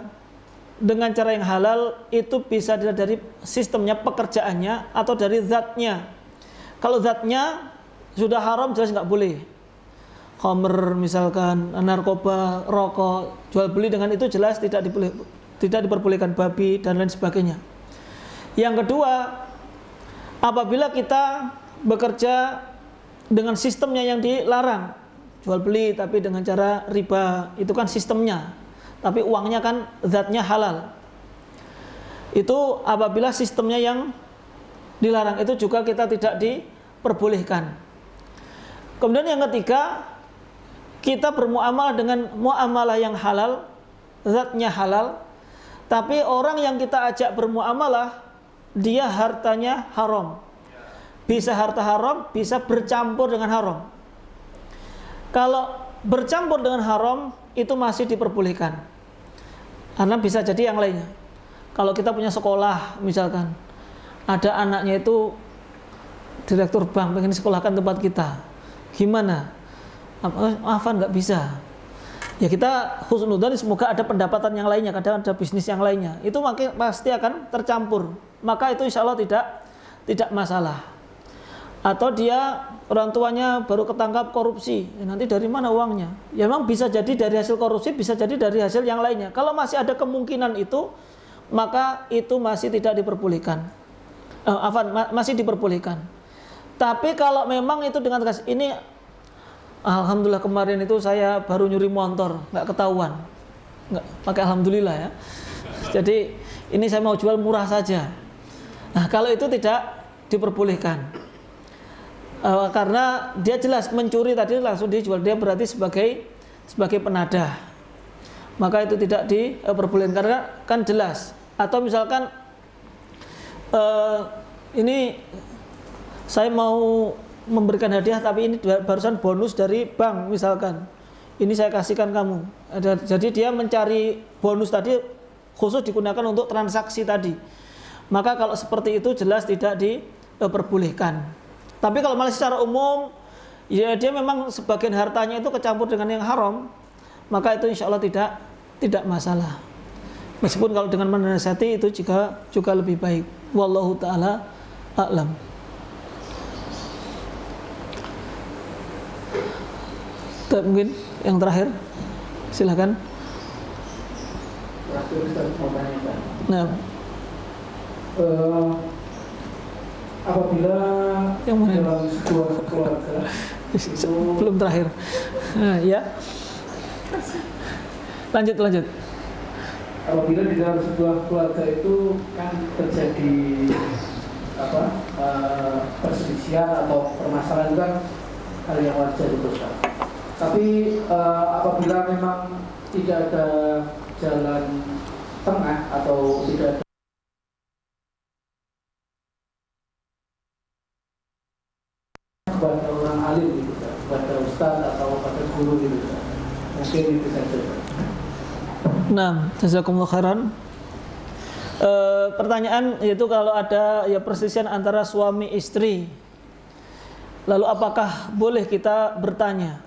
[SPEAKER 1] dengan cara yang halal, itu bisa dilihat dari sistemnya, pekerjaannya, atau dari zatnya. Kalau zatnya sudah haram, jelas nggak boleh. Khamr misalkan, narkoba, rokok, jual beli dengan itu jelas tidak diperbolehkan, babi dan lain sebagainya. Yang kedua, apabila kita bekerja dengan sistemnya yang dilarang, jual beli tapi dengan cara riba, itu kan sistemnya, tapi uangnya kan zatnya halal. Itu apabila sistemnya yang dilarang, itu juga kita tidak diperbolehkan. Kemudian yang ketiga, kita bermuamalah dengan muamalah yang halal, zatnya halal, tapi orang yang kita ajak bermuamalah dia hartanya haram. Bisa harta haram, bisa bercampur dengan haram. Kalau bercampur dengan haram itu masih diperbolehkan. Karena bisa jadi yang lainnya. Kalau kita punya sekolah misalkan, ada anaknya itu direktur bank pengen sekolahkan tempat kita, gimana? Afan nggak bisa. Ya kita husnudzon, semoga ada pendapatan yang lainnya, kadang ada bisnis yang lainnya. Itu makin pasti akan tercampur. Maka itu insya Allah tidak masalah. Atau dia orang tuanya baru ketangkap korupsi, ya nanti dari mana uangnya? Ya memang bisa jadi dari hasil korupsi, bisa jadi dari hasil yang lainnya. Kalau masih ada kemungkinan itu, maka itu masih tidak diperbolehkan. Masih diperbolehkan. Tapi kalau memang itu dengan tegas, ini alhamdulillah kemarin itu saya baru nyuri motor, nggak ketahuan, nggak pakai alhamdulillah ya. Jadi ini saya mau jual murah saja. Nah kalau itu tidak diperbolehkan. Karena dia jelas mencuri tadi langsung dijual, dia berarti sebagai penadah, maka itu tidak diperbolehkan karena kan jelas. Atau misalkan ini saya mau memberikan hadiah tapi ini barusan bonus dari bank misalkan, ini saya kasihkan kamu. Jadi dia mencari bonus tadi khusus digunakan untuk transaksi tadi, maka kalau seperti itu jelas tidak diperbolehkan. Tapi kalau malah secara umum, ya dia memang sebagian hartanya itu kecampur dengan yang haram, maka itu insya Allah tidak masalah. Meskipun kalau dengan menasihati itu juga lebih baik. Wallahu ta'ala a'lam. Mungkin yang terakhir, silakan.
[SPEAKER 4] Terakhir Ustaz mau tanyakan.
[SPEAKER 1] Nah.
[SPEAKER 4] Apabila
[SPEAKER 1] yang mana?
[SPEAKER 4] dalam sebuah keluarga itu,
[SPEAKER 1] belum terakhir. Nah, ya. Lanjut.
[SPEAKER 4] Apabila di dalam sebuah keluarga itu kan terjadi perselisihan atau permasalahan, itu kan hal yang wajar itu Ustaz. Tapi apabila memang tidak ada jalan tengah atau tidak ada kepada orang alim gitu, kepada ustaz atau pada guru gitu, mungkin itu saja.
[SPEAKER 1] Nah, jazakumullah khairan. Pertanyaan yaitu kalau ada ya perselisihan antara suami istri, lalu apakah boleh kita bertanya?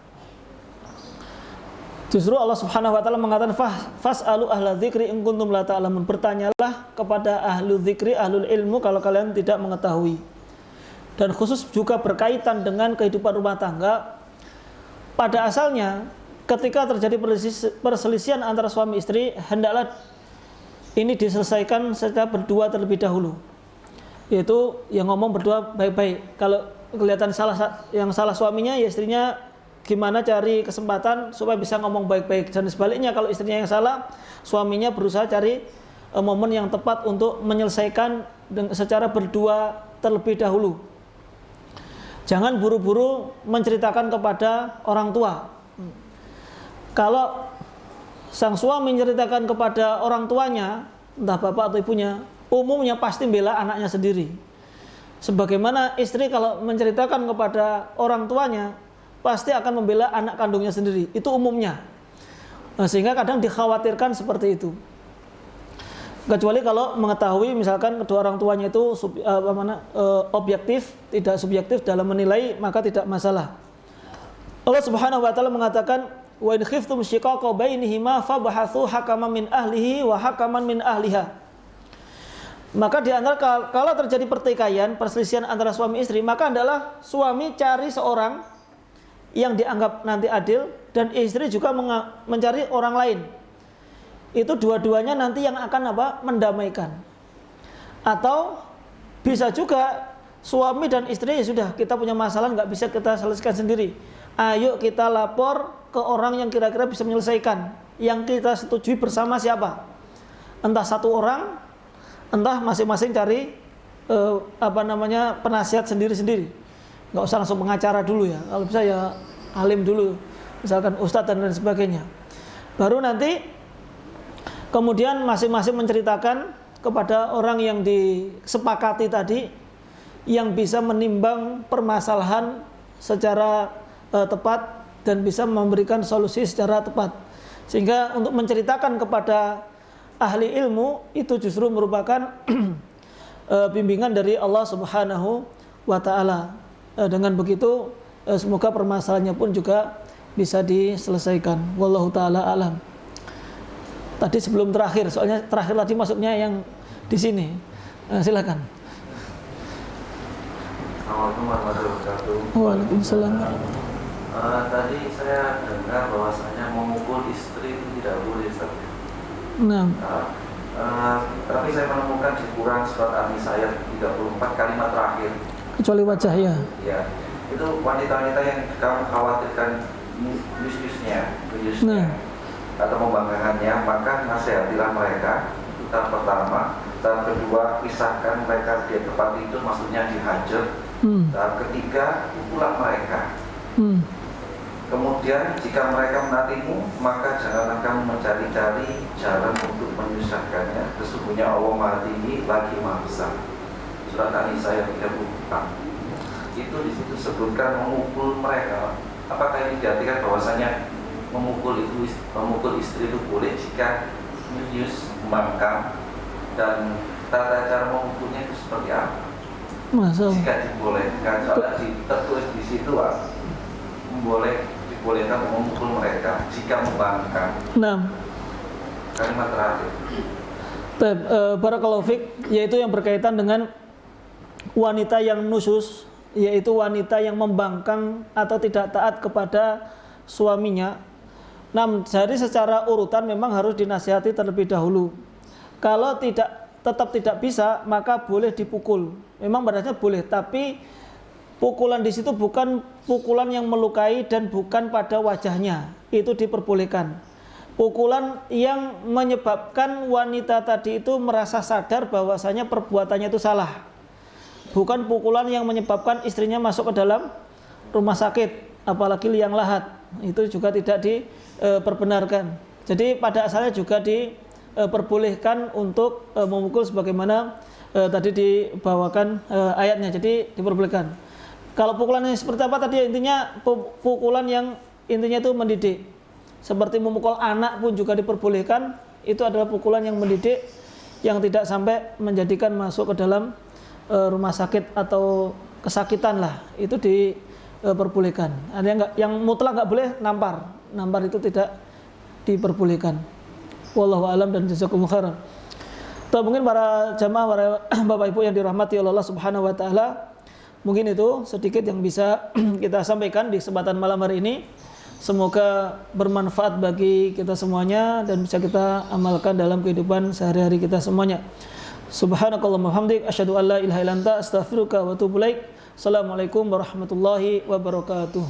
[SPEAKER 1] Justru Allah Subhanahu wa taala mengatakan fas'alu ahla dzikri in kuntum la ta'lamun. Bertanyalah kepada ahlu dzikri, ahlul ilmu kalau kalian tidak mengetahui. Dan khusus juga berkaitan dengan kehidupan rumah tangga. Pada asalnya ketika terjadi perselisihan antara suami istri, hendaklah ini diselesaikan secara berdua terlebih dahulu. Yaitu yang ngomong berdua baik-baik. Kalau kelihatan yang salah suaminya, ya istrinya gimana cari kesempatan supaya bisa ngomong baik-baik. Dan sebaliknya kalau istrinya yang salah, suaminya berusaha cari momen yang tepat untuk menyelesaikan secara berdua terlebih dahulu. Jangan buru-buru menceritakan kepada orang tua. Kalau sang suami menceritakan kepada orang tuanya, entah bapak atau ibunya, umumnya pasti bela anaknya sendiri. Sebagaimana istri kalau menceritakan kepada orang tuanya, pasti akan membela anak kandungnya sendiri. Itu umumnya. Sehingga kadang dikhawatirkan seperti itu. Kecuali kalau mengetahui misalkan kedua orang tuanya itu objektif, tidak subjektif dalam menilai, maka tidak masalah. Allah Subhanahu wa taala mengatakan, "Wa in khiftum shiqaqa bainihima fabhathu hakaman min ahlihi wa hakaman min ahliha." Maka di antara kalau terjadi pertikaian, perselisihan antara suami istri, maka adalah suami cari seorang yang dianggap nanti adil dan istri juga mencari orang lain. Itu dua-duanya nanti yang akan mendamaikan. Atau bisa juga suami dan istri ya sudah, kita punya masalah nggak bisa kita selesaikan sendiri. Ayo kita lapor ke orang yang kira-kira bisa menyelesaikan. Yang kita setujui bersama siapa? Entah satu orang, entah masing-masing cari penasihat sendiri-sendiri. nggak usah langsung pengacara dulu ya. Kalau bisa ya alim dulu, misalkan ustadz dan lain sebagainya. Baru nanti kemudian masing-masing menceritakan kepada orang yang disepakati tadi, yang bisa menimbang permasalahan secara tepat dan bisa memberikan solusi secara tepat. Sehingga untuk menceritakan kepada ahli ilmu itu justru merupakan bimbingan dari Allah Subhanahu wa Ta'ala. Dengan begitu semoga permasalahannya pun juga bisa diselesaikan. Wallahu ta'ala alam. Tadi sebelum terakhir, soalnya terakhir tadi masuknya yang di sini. Silakan.
[SPEAKER 5] Assalamualaikum warahmatullahi wabarakatuh.
[SPEAKER 1] Waalaikumsalam.
[SPEAKER 5] Tadi saya dengar bahwasanya memukul istri itu tidak boleh, Ustaz.
[SPEAKER 1] Nah.
[SPEAKER 5] Tapi saya menemukan di Quran surat An-Nisa ayat 34 kalimat terakhir.
[SPEAKER 1] Kecuali wajah ya.
[SPEAKER 5] Ya, itu wanita-wanita yang kamu khawatirkan yusnya atau membanggakannya, maka nasihatilah mereka. Itu tahap pertama. Tahap kedua, pisahkan mereka di tempat itu, maksudnya dihajar. Tahap ketiga, pukullah mereka. Kemudian jika mereka menantimu, maka janganlah kamu mencari-cari jalan untuk menyusahkannya. Sesungguhnya Allah Maha Tinggi lagi Maha Besar. Surat An-Nisa ayat 34. Itu di situ sebutkan memukul mereka. Apakah ini diartikan bahwasanya memukul istri itu boleh jika menyus, membangkang, dan tata cara memukulnya itu seperti apa? Jika dibolehkan, soalnya tertulis di situ dibolehkan memukul mereka jika membangkang.
[SPEAKER 1] Nah,
[SPEAKER 5] kalimat terakhir.
[SPEAKER 1] Barakallahu fiik, yaitu yang berkaitan dengan wanita yang nusyus, yaitu wanita yang membangkang atau tidak taat kepada suaminya. Nah, jadi secara urutan memang harus dinasihati terlebih dahulu. Kalau tetap tidak bisa, maka boleh dipukul. Memang badannya boleh, tapi pukulan di situ bukan pukulan yang melukai dan bukan pada wajahnya. Itu diperbolehkan. Pukulan yang menyebabkan wanita tadi itu merasa sadar bahwasanya perbuatannya itu salah. Bukan pukulan yang menyebabkan istrinya masuk ke dalam rumah sakit, apalagi liang lahat. Itu juga tidak diperbenarkan. Jadi pada asalnya juga diperbolehkan untuk memukul sebagaimana tadi dibawakan ayatnya. Jadi diperbolehkan. Kalau pukulannya seperti apa tadi, intinya pukulan yang intinya itu mendidik. Seperti memukul anak pun juga diperbolehkan. Itu adalah pukulan yang mendidik, yang tidak sampai menjadikan masuk ke dalam rumah sakit atau kesakitan lah. Itu diperbolehkan. Ada yang mutlak nggak boleh nampar. Nampar itu tidak diperbolehkan. Wallahu alam dan jazakumullah khairan. Mungkin para jamaah, para bapak ibu yang dirahmati oleh Allah Subhanahu wa Ta'ala, mungkin itu sedikit yang bisa kita sampaikan di kesempatan malam hari ini. Semoga bermanfaat bagi kita semuanya dan bisa kita amalkan dalam kehidupan sehari-hari kita semuanya. Subhanakallahumma hamdik, asyhadu an la ilaha illa anta, astaghfiruka wa atubu ilaik. Assalamualaikum warahmatullahi wabarakatuh.